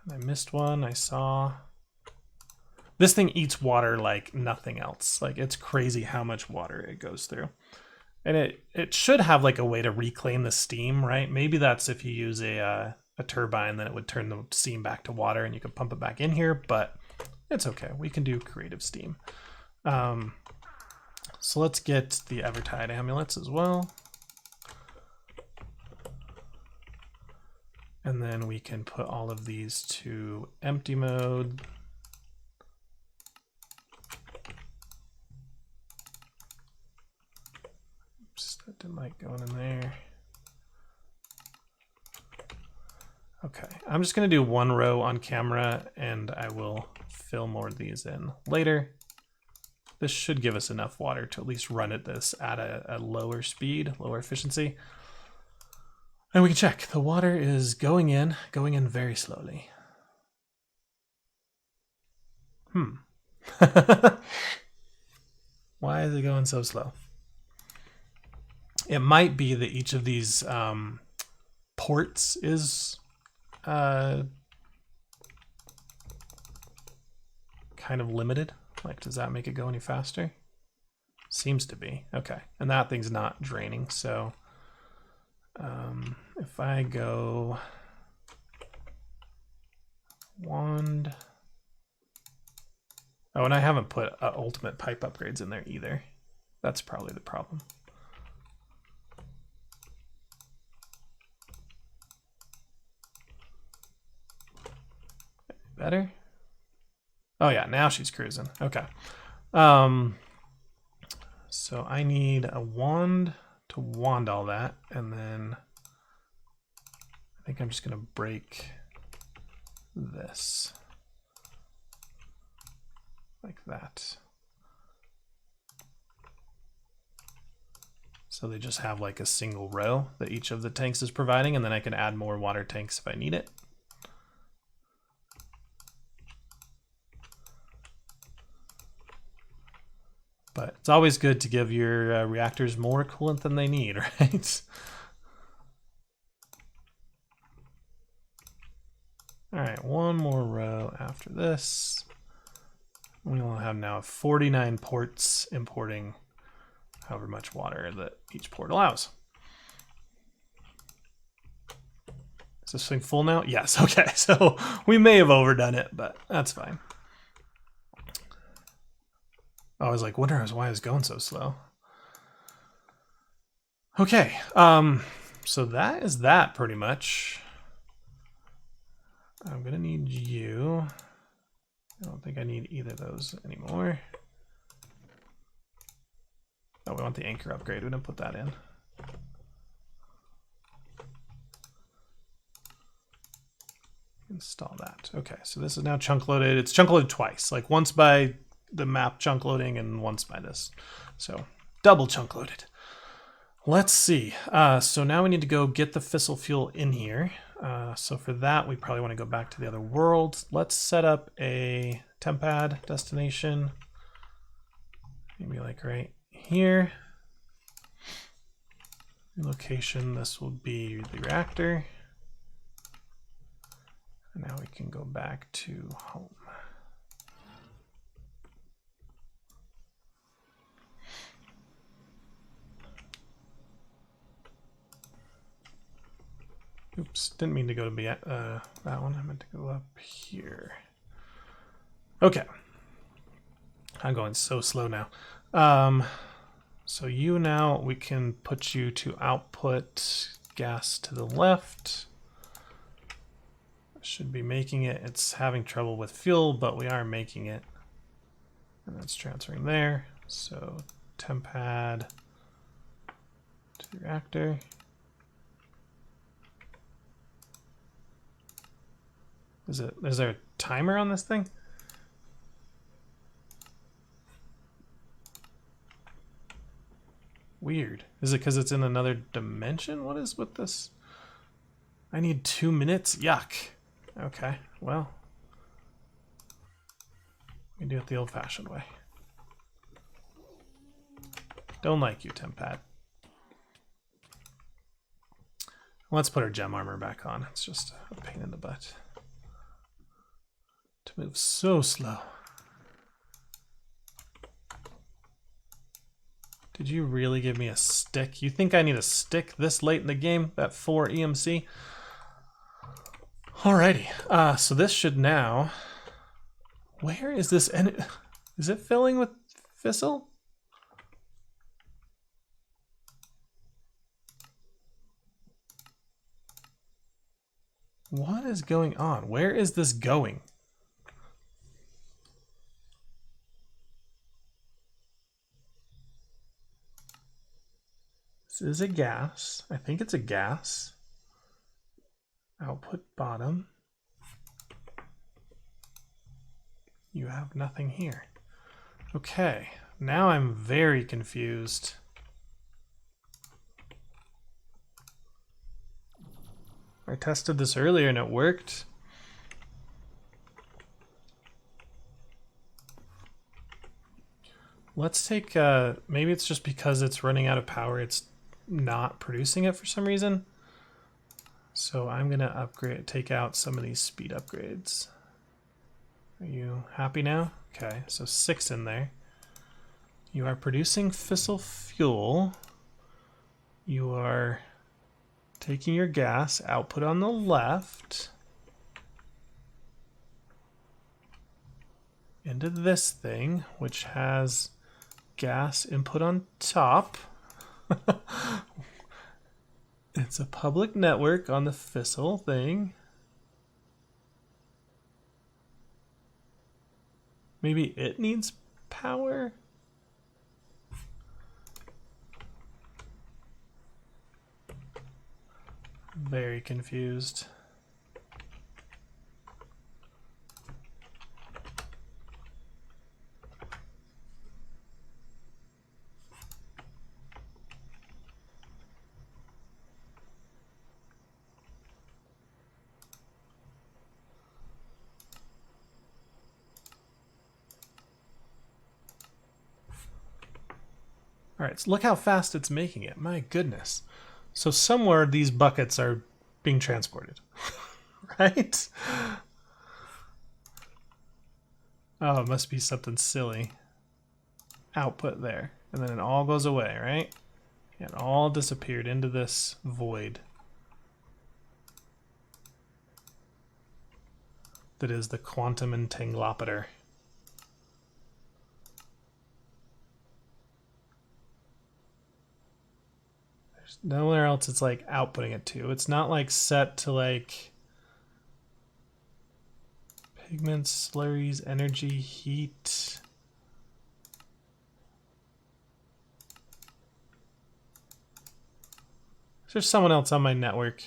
And I missed one, I saw. This thing eats water like nothing else. Like, it's crazy how much water it goes through. And it should have like a way to reclaim the steam, right? Maybe that's if you use a turbine, then it would turn the steam back to water and you can pump it back in here, but it's okay. We can do creative steam. So let's get the Evertide amulets as well. And then we can put all of these to empty mode. That didn't like going in there. Okay, I'm just gonna do one row on camera and I will fill more of these in later. This should give us enough water to at least run this at a lower speed, lower efficiency. And we can check. The water is going in very slowly. Why is it going so slow? It might be that each of these ports is kind of limited. Like, does that make it go any faster? Seems to be. Okay, and that thing's not draining, so if I go wand. Oh, and I haven't put ultimate pipe upgrades in there either. That's probably the problem. Better? Oh yeah, now she's cruising. Okay. So I need a wand to wand all that, and then I think I'm just gonna break this like that. So they just have like a single row that each of the tanks is providing, and then I can add more water tanks if I need it. But it's always good to give your reactors more coolant than they need, right? All right, one more row after this. We will have now 49 ports importing however much water that each port allows. Is this thing full now? Yes, okay, so we may have overdone it, but that's fine. I was like, wondering why it's going so slow. Okay, so that is that pretty much. I'm gonna need you. I don't think I need either of those anymore. Oh, we want the anchor upgrade. We didn't put that in. Install that. Okay, so this is now chunk loaded. It's chunk loaded twice, like once by the map chunk loading and once by this. So double chunk loaded. Let's see. So now we need to go get the fissile fuel in here. So for that, we probably want to go back to the other world. Let's set up a temp pad destination. Maybe like right here. Location, this will be the reactor. And now we can go back to home. Oops, didn't mean to go to be that one. I meant to go up here. Okay. I'm going so slow now. So you now, we can put you to output gas to the left. Should be making it. It's having trouble with fuel, but we are making it. And that's transferring there. So temp pad to the reactor. Is there a timer on this thing? Weird. Is it because it's in another dimension? What is with this? I need 2 minutes? Yuck. Okay, well. We do it the old-fashioned way. Don't like you, temp pad. Let's put our gem armor back on. It's just a pain in the butt to move so slow. Did you really give me a stick? You think I need a stick this late in the game at 4 EMC? Alrighty, so this should now... Where is this? Is it filling with fissile? What is going on? Where is this going? This is a gas. I think it's a gas. Output bottom. You have nothing here. Okay, now I'm very confused. I tested this earlier and it worked. Let's take, maybe it's just because it's running out of power, it's not producing it for some reason. So I'm gonna upgrade, take out some of these speed upgrades. Are you happy now? Okay, so 6 in there. You are producing fissile fuel. You are taking your gas output on the left into this thing, which has gas input on top. It's a public network on the fissile thing. Maybe it needs power? Very confused. All right, so look how fast it's making it. My goodness. So somewhere these buckets are being transported, right? Oh, it must be something silly. Output there. And then it all goes away, right? Yeah, it all disappeared into this void that is the quantum entanglometer. There's nowhere else it's like outputting it to. It's not like set to like pigments, slurries, energy, heat. There's someone else on my network.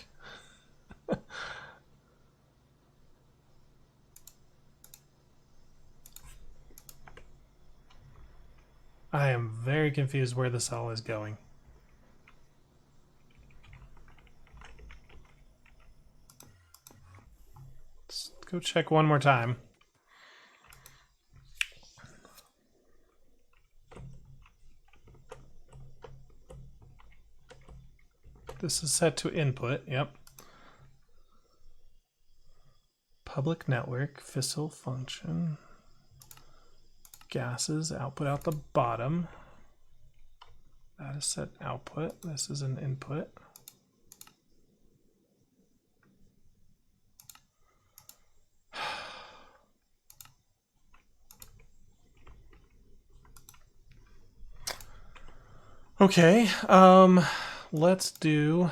I am very confused where this all is going. Let's go check one more time. This is set to input, yep. Public network, fissile function. Gases, output out the bottom. That is set output. This is an input. Okay, let's do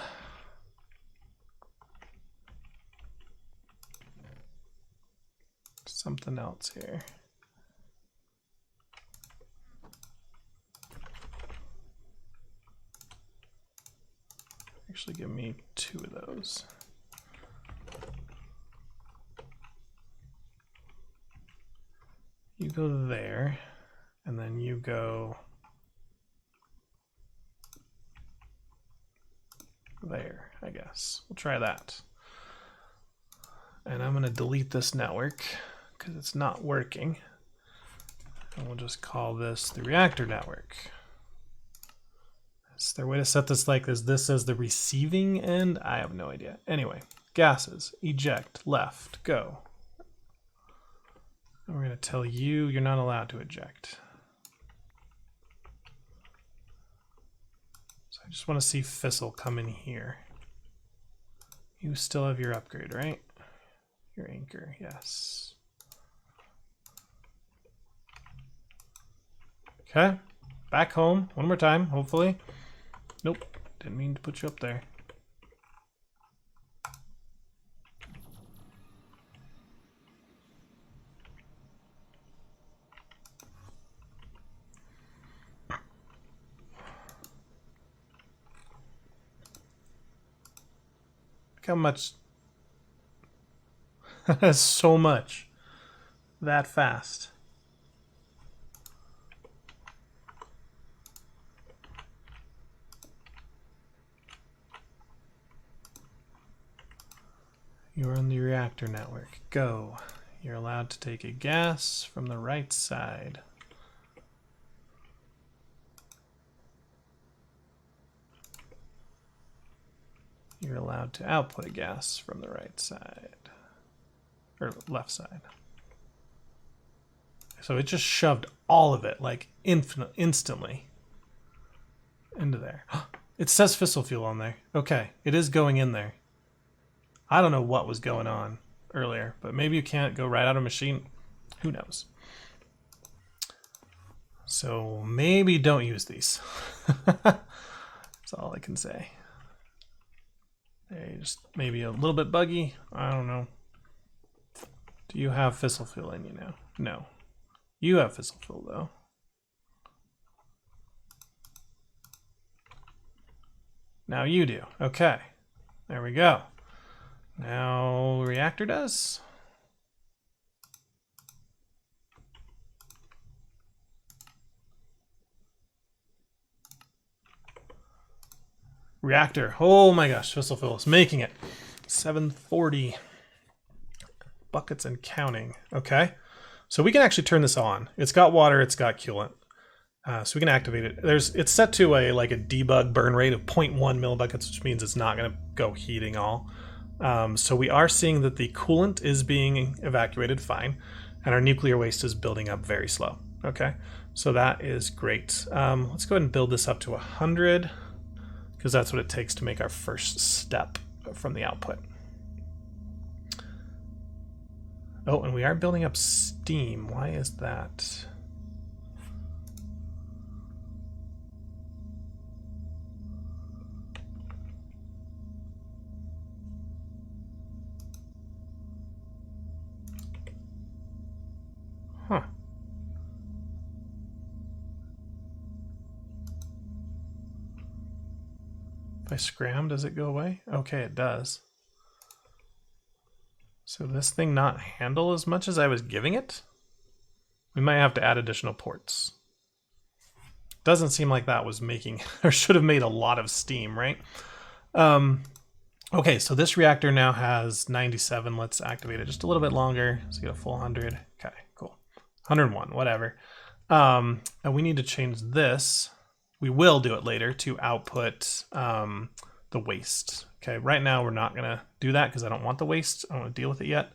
something else here. Actually, give me 2 of those. You go there, and then you go there, I guess. We'll try that. And I'm going to delete this network because it's not working. And we'll just call this the reactor network. Is there a way to set this like this as the receiving end? I have no idea. Anyway, gases, eject, left, go. And we're going to tell you you're not allowed to eject. So I just want to see fissile come in here. You still have your upgrade, right? Your anchor, yes. Okay, back home one more time, hopefully. Nope, didn't mean to put you up there. Look how much. That's so much. That fast. You're on the reactor network. Go. You're allowed to take a gas from the right side. You're allowed to output a gas from the right side. Or left side. So it just shoved all of it, like instantly, into there. It says fissile fuel on there. Okay, it is going in there. I don't know what was going on earlier, but maybe you can't go right out of machine. Who knows? So maybe don't use these. That's all I can say. They're just maybe a little bit buggy. I don't know. Do you have fissile fuel in you now? No. You have fissile fill though. Now you do. Okay. There we go. Now reactor does. Reactor. Oh my gosh, fissile fill is making it. 740 buckets and counting. Okay. So we can actually turn this on. It's got water, it's got coolant. So we can activate it. It's set to a debug burn rate of 0.1 millibuckets, which means it's not going to go heating all. So we are seeing that the coolant is being evacuated fine, and our nuclear waste is building up very slow. Okay, so that is great. Let's go ahead and build this up to 100, because that's what it takes to make our first step from the output. Oh, and we are building up steam. Why is that? Huh. If I scram, does it go away? Okay, it does. So this thing not handle as much as I was giving it? We might have to add additional ports. Doesn't seem like that was making, or should have made a lot of steam, right? Okay, so this reactor now has 97. Let's activate it just a little bit longer. Let's get a full 100. Okay, cool. 101, whatever. And we need to change this. We will do it later to output the waste. Okay, right now we're not gonna do that because I don't want the waste. I don't want to deal with it yet.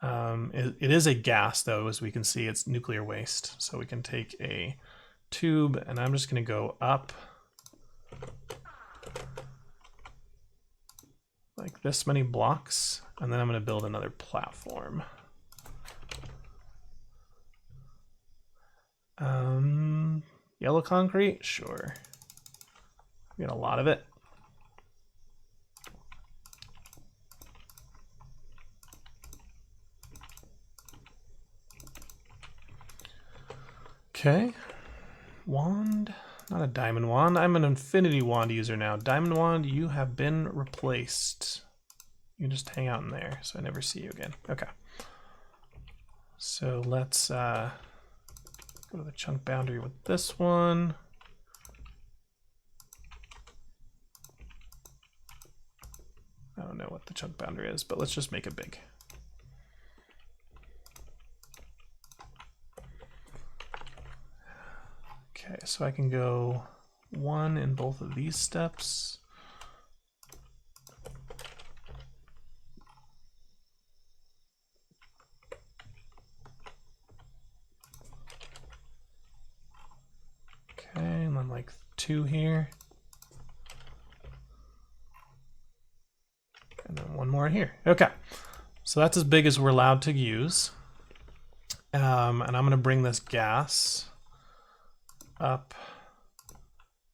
It is a gas though, as we can see, it's nuclear waste. So we can take a tube and I'm just gonna go up like this many blocks, and then I'm gonna build another platform. Yellow concrete, sure. We got a lot of it. Okay, wand, not a diamond wand. I'm an infinity wand user now. Diamond wand, you have been replaced. You just hang out in there, so I never see you again. Okay. So let's go to the chunk boundary with this one. I don't know what the chunk boundary is, but let's just make it big. Okay, so I can go 1 in both of these steps. Okay, and then like 2 here. And then 1 more here. Okay, so that's as big as we're allowed to use. And I'm gonna bring this gas up.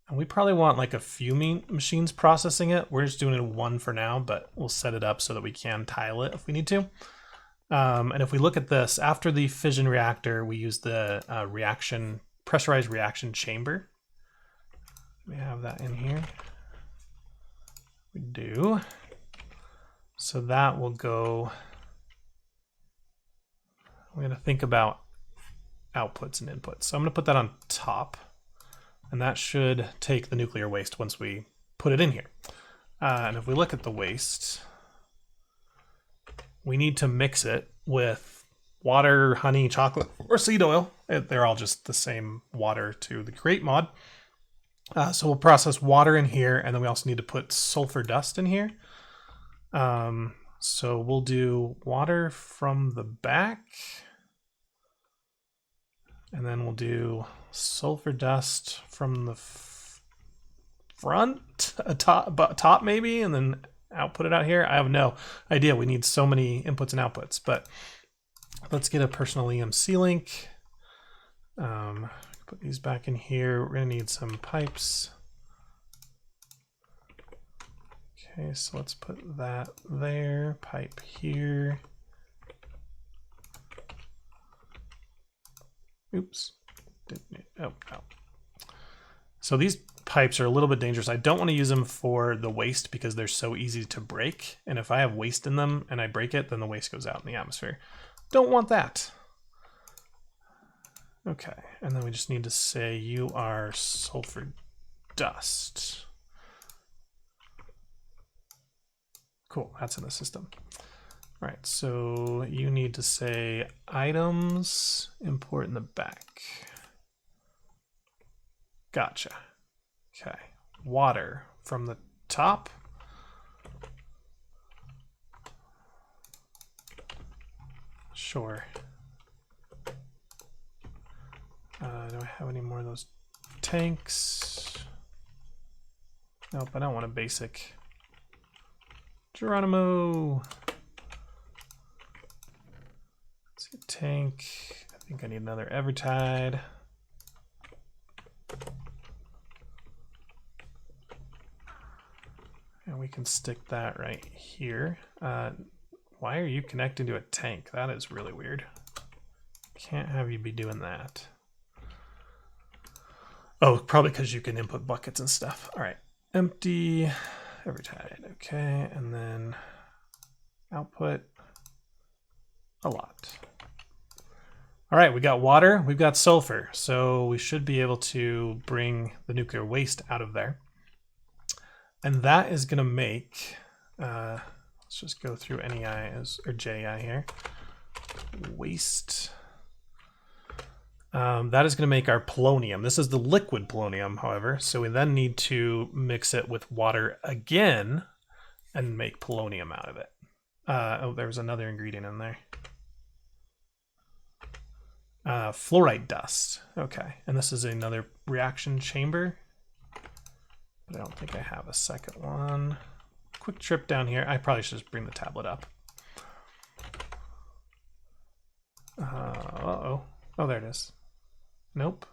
And we probably want like a few machines processing it. We're just doing it 1 for now, but we'll set it up so that we can tile it if we need to. And if we look at this, after the fission reactor, we use the pressurized reaction chamber. We have that in here. We do. So that will go, we're going to think about outputs and inputs. So I'm going to put that on top, and that should take the nuclear waste once we put it in here. And if we look at the waste, we need to mix it with water, honey, chocolate, or seed oil. They're all just the same water to the create mod. So we'll process water in here, and then we also need to put sulfur dust in here. So we'll do water from the back, and then we'll do sulfur dust from the front, top maybe, and then output it out here. I have no idea. We need so many inputs and outputs, but let's get a personal EMC link. Put these back in here. We're gonna need some pipes. Okay, so let's put that there, pipe here. Oops. Oh. So these pipes are a little bit dangerous. I don't want to use them for the waste because they're so easy to break. And if I have waste in them and I break it, then the waste goes out in the atmosphere. Don't want that. Okay, and then we just need to say you are sulfur dust. Cool, that's in the system. All right, so you need to say items, import in the back. Gotcha. Okay, water from the top. Sure. Do I have any more of those tanks? Nope, I don't want a basic. Geronimo. Let's see, tank. I think I need another Evertide. And we can stick that right here. Why are you connecting to a tank? That is really weird. Can't have you be doing that. Oh, probably because you can input buckets and stuff. All right, empty, Evertide, okay, and then output a lot. All right, we got water, we've got sulfur, so we should be able to bring the nuclear waste out of there. And that is gonna make, let's just go through NEI or JI here, waste. That is going to make our polonium. This is the liquid polonium, however, so we then need to mix it with water again and make polonium out of it. Oh, there's another ingredient in there. Fluorite dust. Okay, and this is another reaction chamber, but I don't think I have a second one. Quick trip down here. I probably should just bring the tablet up. Uh-oh. Oh, there it is. Nope.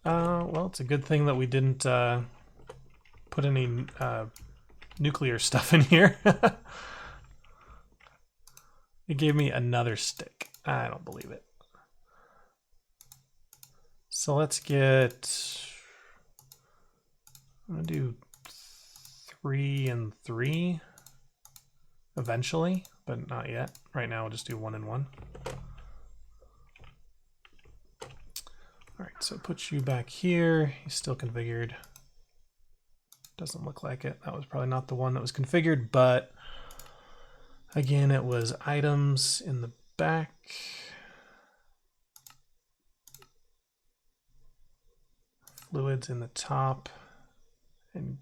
Well, it's a good thing that we didn't put any nuclear stuff in here. It gave me another stick. I don't believe it. So let's get, I'm gonna do 3 and 3 eventually, but not yet. Right now we'll just do 1 and 1. All right, so put you back here. He's still configured. Doesn't look like it. That was probably not the one that was configured, but again, it was items in the back. Fluids in the top and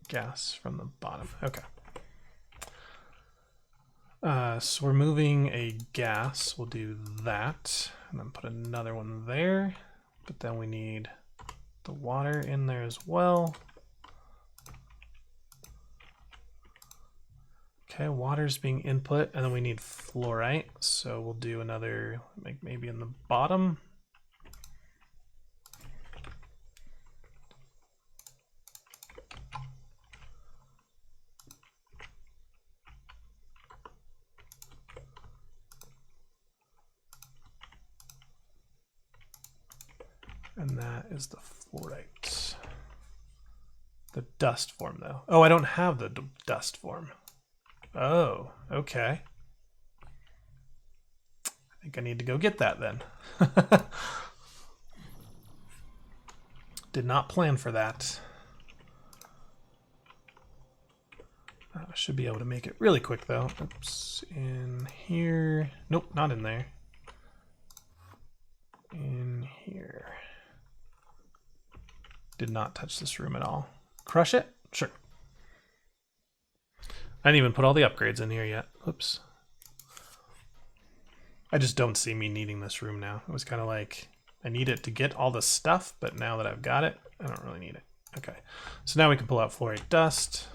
gas from the bottom. Okay. So we're moving a gas. We'll do that and then put another one there. But then we need the water in there as well. Okay, water's being input, and then we need fluorite. So we'll do another, like maybe in the bottom. And that is the fluorite. The dust form, though. Oh, I don't have the dust form. Oh, okay. I think I need to go get that then. Did not plan for that. I should be able to make it really quick, though. Oops, in here. Nope, not in there. In here. Did not touch this room at all. Crush it? Sure. I didn't even put all the upgrades in here yet. Oops. I just don't see me needing this room now. It was kind of like, I need it to get all the stuff, but now that I've got it, I don't really need it. Okay, so now we can pull out fluorite dust.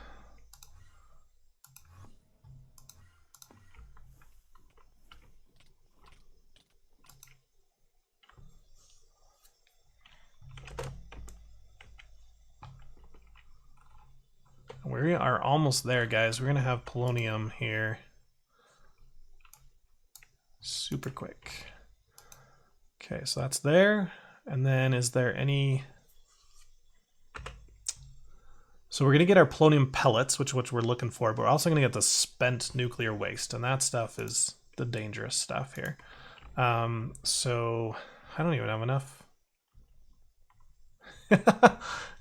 We are almost there, guys. We're gonna have polonium here super quick. Okay, so that's there. And then is there any... So we're going to get our polonium pellets, which we're looking for, but we're also going to get the spent nuclear waste, and that stuff is the dangerous stuff here. So I don't even have enough.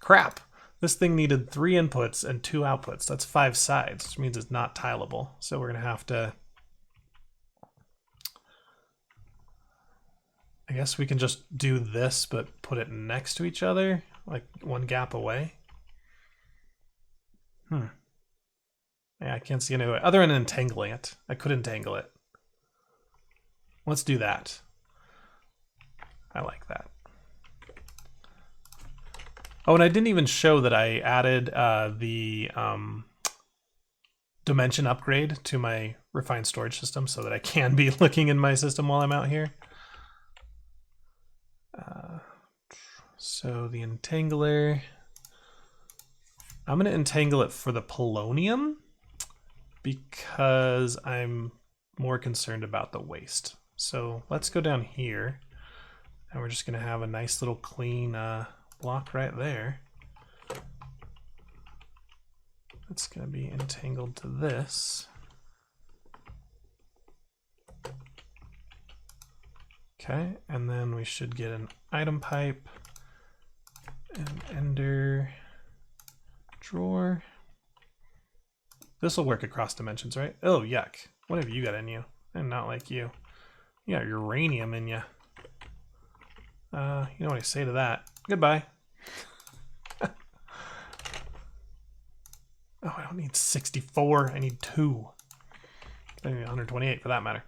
Crap. This thing needed 3 inputs and 2 outputs. That's 5 sides, which means it's not tileable. So we're going to have to... I guess we can just do this, but put it next to each other, like one gap away. Yeah, I can't see any way. Other than entangling it. I could entangle it. Let's do that. I like that. Oh, and I didn't even show that I added the dimension upgrade to my refined storage system so that I can be looking in my system while I'm out here. So the entangler... I'm going to entangle it for the polonium because I'm more concerned about the waste. So let's go down here and we're just going to have a nice little clean block right there. It's going to be entangled to this. Okay, and then we should get an item pipe, an ender drawer. This will work across dimensions, right? Oh, yuck. What have you got in you? I'm not like you. You got uranium in you. You know what I say to that? Goodbye. Oh, I don't need 64. I need 2. I need 128 for that matter.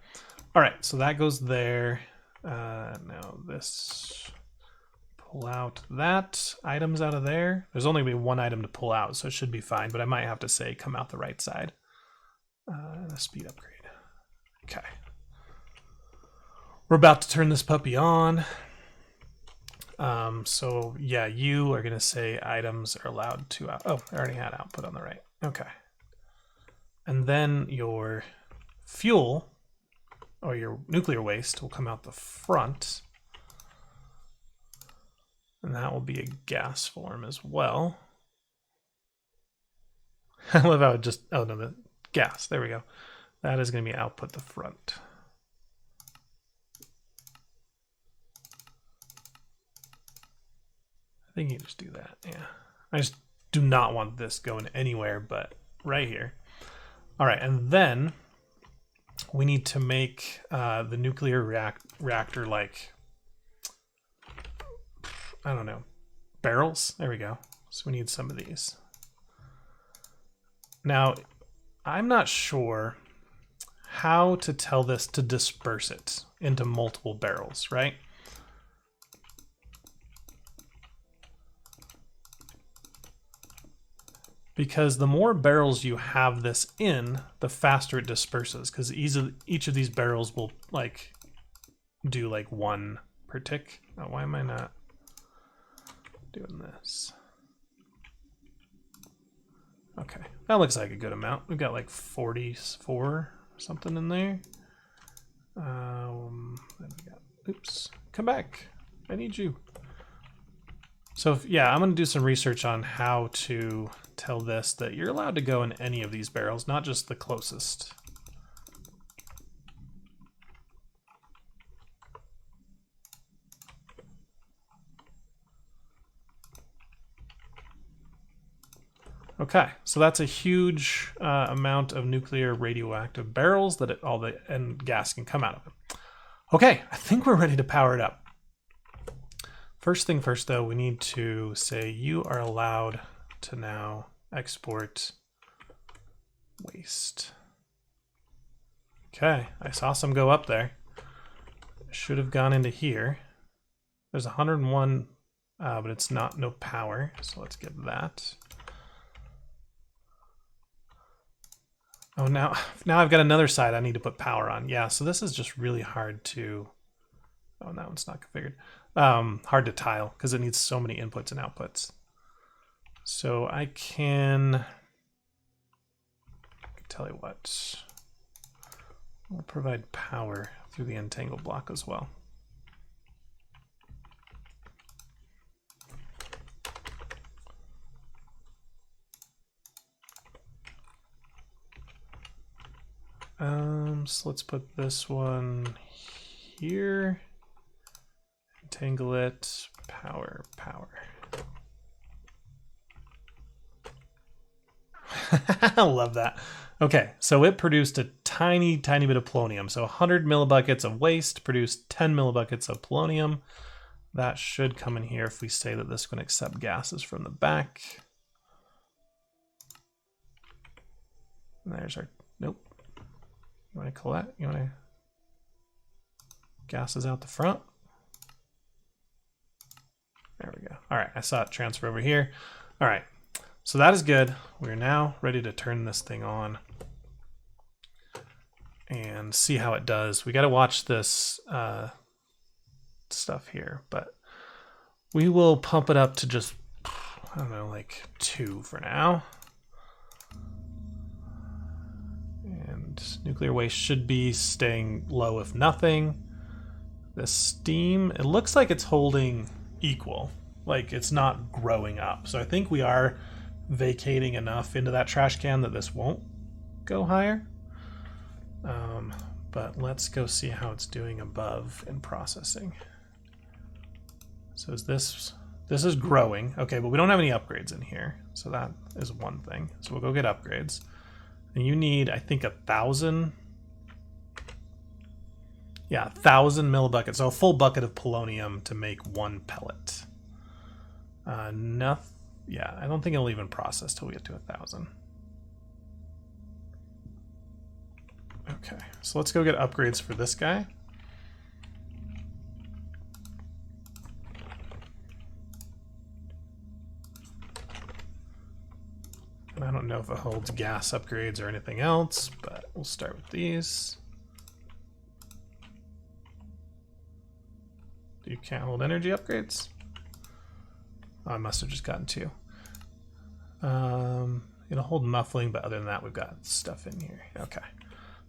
All right, so that goes there. Now this... Pull out that. Items out of there. There's only going to be 1 item to pull out, so it should be fine, but I might have to say come out the right side. And a speed upgrade. Okay. We're about to turn this puppy on. So yeah, you are going to say items are allowed to... Oh, I already had output on the right. Okay. And then your fuel, or your nuclear waste, will come out the front. And that will be a gas form as well. I love how it just... Oh, no, the gas. There we go. That is going to be output the front. I think you just do that, yeah. I just do not want this going anywhere but right here. All right, and then we need to make the nuclear reactor like... I don't know, barrels. There we go. So we need some of these. Now, I'm not sure how to tell this to disperse it into multiple barrels, right? Because the more barrels you have this in, the faster it disperses, because each of these barrels will like do like 1 per tick. Oh, why am I not doing this? Okay, that looks like a good amount. We've got like 44 or something in there. Then we got, oops, come back. I need you. So yeah, I'm gonna do some research on how to tell this that you're allowed to go in any of these barrels, not just the closest. Okay, so that's a huge amount of nuclear radioactive barrels that all the end gas can come out of it. Okay, I think we're ready to power it up. First thing first, though, we need to say you are allowed to now export waste. Okay, I saw some go up there. Should have gone into here. There's 101, but it's not no power, so let's get that. Oh, now I've got another side I need to put power on. Yeah, so this is just really hard to... Oh, that one's not configured. Hard to tile because it needs so many inputs and outputs. So I can tell you what. We'll provide power through the entangle block as well. So let's put this one here, entangle it, power. I love that. Okay, so it produced a tiny bit of polonium. So 100 millibuckets of waste produced 10 millibuckets of polonium. That should come in here if we say that this is going to accept gases from the back. And there's our, nope. You want to collect? You want to gases out the front? There we go. All right, I saw it transfer over here. All right, so that is good. We're now ready to turn this thing on and see how it does. We got to watch this stuff here, but we will pump it up to just, I don't know, like 2 for now. And nuclear waste should be staying low if nothing. The steam, it looks like it's holding equal, like it's not growing up. So I think we are vacating enough into that trash can that this won't go higher. But let's go see how it's doing above in processing. So is this is growing. Okay, but we don't have any upgrades in here. So that is one thing. So we'll go get upgrades. And you need, I think, 1,000. Yeah, 1,000 millibuckets. So a full bucket of polonium to make 1 pellet. Yeah, I don't think it'll even process till we get to 1,000. Okay, so let's go get upgrades for this guy. And I don't know if it holds gas upgrades or anything else, but we'll start with these. You can't hold energy upgrades? Oh, I must have just gotten 2. It'll hold muffling, but other than that, we've got stuff in here. Okay.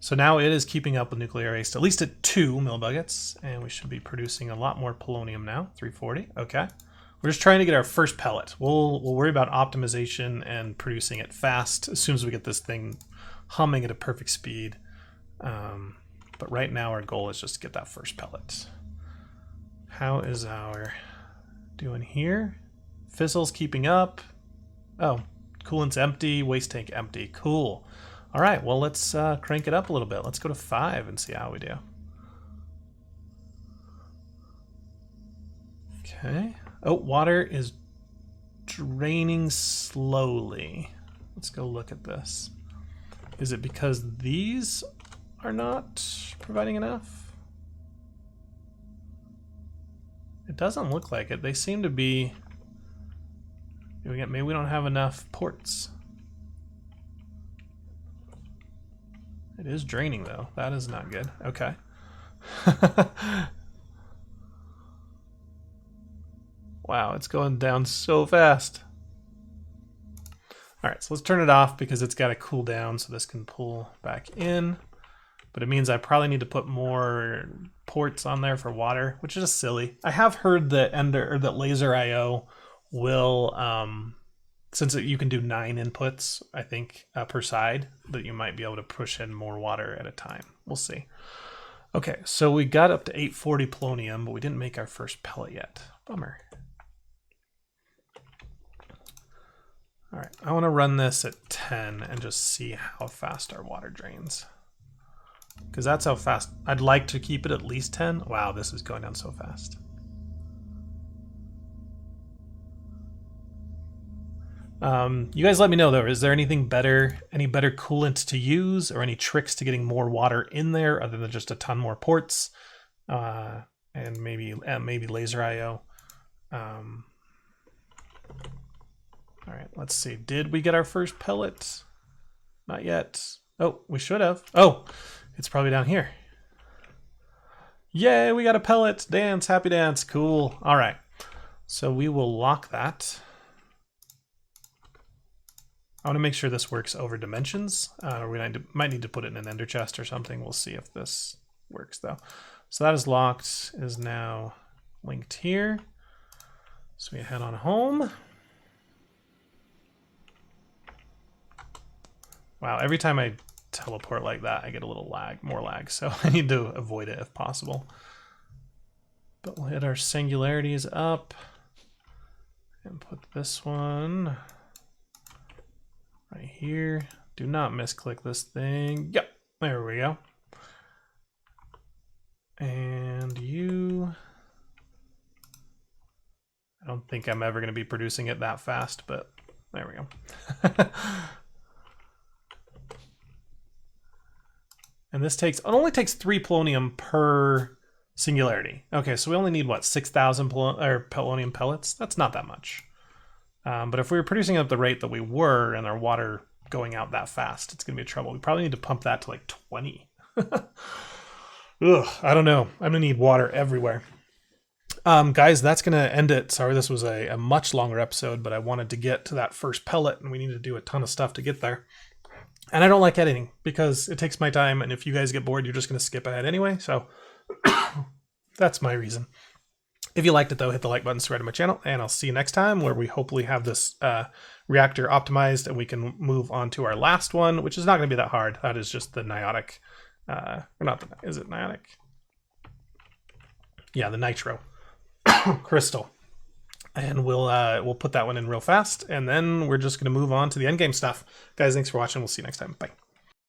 So now it is keeping up with nuclear waste, at least at 2 millibuckets, and we should be producing a lot more polonium now, 340. Okay. We're just trying to get our first pellet. We'll worry about optimization and producing it fast as soon as we get this thing humming at a perfect speed. But right now our goal is just to get that first pellet. How is our doing here? Fizzle's keeping up. Oh, coolant's empty, waste tank empty. Cool. All right, well, let's crank it up a little bit. Let's go to 5 and see how we do. Okay. Oh, water is draining slowly. Let's go look at this. Is it because these are not providing enough? It doesn't look like it. They seem to be... Maybe we don't have enough ports. It is draining, though. That is not good. Okay. Wow, it's going down so fast. All right, so let's turn it off because it's got to cool down so this can pull back in. But it means I probably need to put more ports on there for water, which is just silly. I have heard that that laser IO will, since you can do 9 inputs, I think, per side, that you might be able to push in more water at a time. We'll see. Okay, so we got up to 840 polonium, but we didn't make our first pellet yet. Bummer. All right, I want to run this at 10 and just see how fast our water drains. Because that's how fast. I'd like to keep it at least 10. Wow, this is going down so fast. You guys let me know, though. Is there anything better, any better coolant to use, or any tricks to getting more water in there other than just a ton more ports, and maybe laser IO? All right, let's see. Did we get our first pellet? Not yet. Oh, we should have. Oh, it's probably down here. Yay, we got a pellet. Dance, happy dance. Cool. All right. So we will lock that. I want to make sure this works over dimensions. We might need to put it in an ender chest or something. We'll see if this works though. So that is locked, is now linked here. So we head on home. Wow, every time I teleport like that, I get a little lag, more lag. So I need to avoid it if possible. But we'll hit our singularities up and put this one right here. Do not misclick this thing. Yep, there we go. And you, I don't think I'm ever going to be producing it that fast, but there we go. And this takes, it only takes 3 polonium per singularity. Okay, so we only need what, 6,000 polonium pellets? That's not that much. But if we were producing at the rate that we were and our water going out that fast, it's gonna be trouble. We probably need to pump that to like 20. Ugh, I don't know. I'm gonna need water everywhere. Guys, that's gonna end it. Sorry, this was a much longer episode, but I wanted to get to that first pellet and we need to do a ton of stuff to get there. And I don't like editing because it takes my time, and if you guys get bored, you're just gonna skip ahead anyway, so that's my reason. If you liked it though, hit the like button, subscribe to my channel, and I'll see you next time where we hopefully have this reactor optimized and we can move on to our last one, which is not going to be that hard. That is just the niotic, or not the, is it niotic? Yeah, the nitro crystal. And we'll put that one in real fast, and then we're just going to move on to the endgame stuff. Guys, thanks for watching. We'll see you next time. Bye.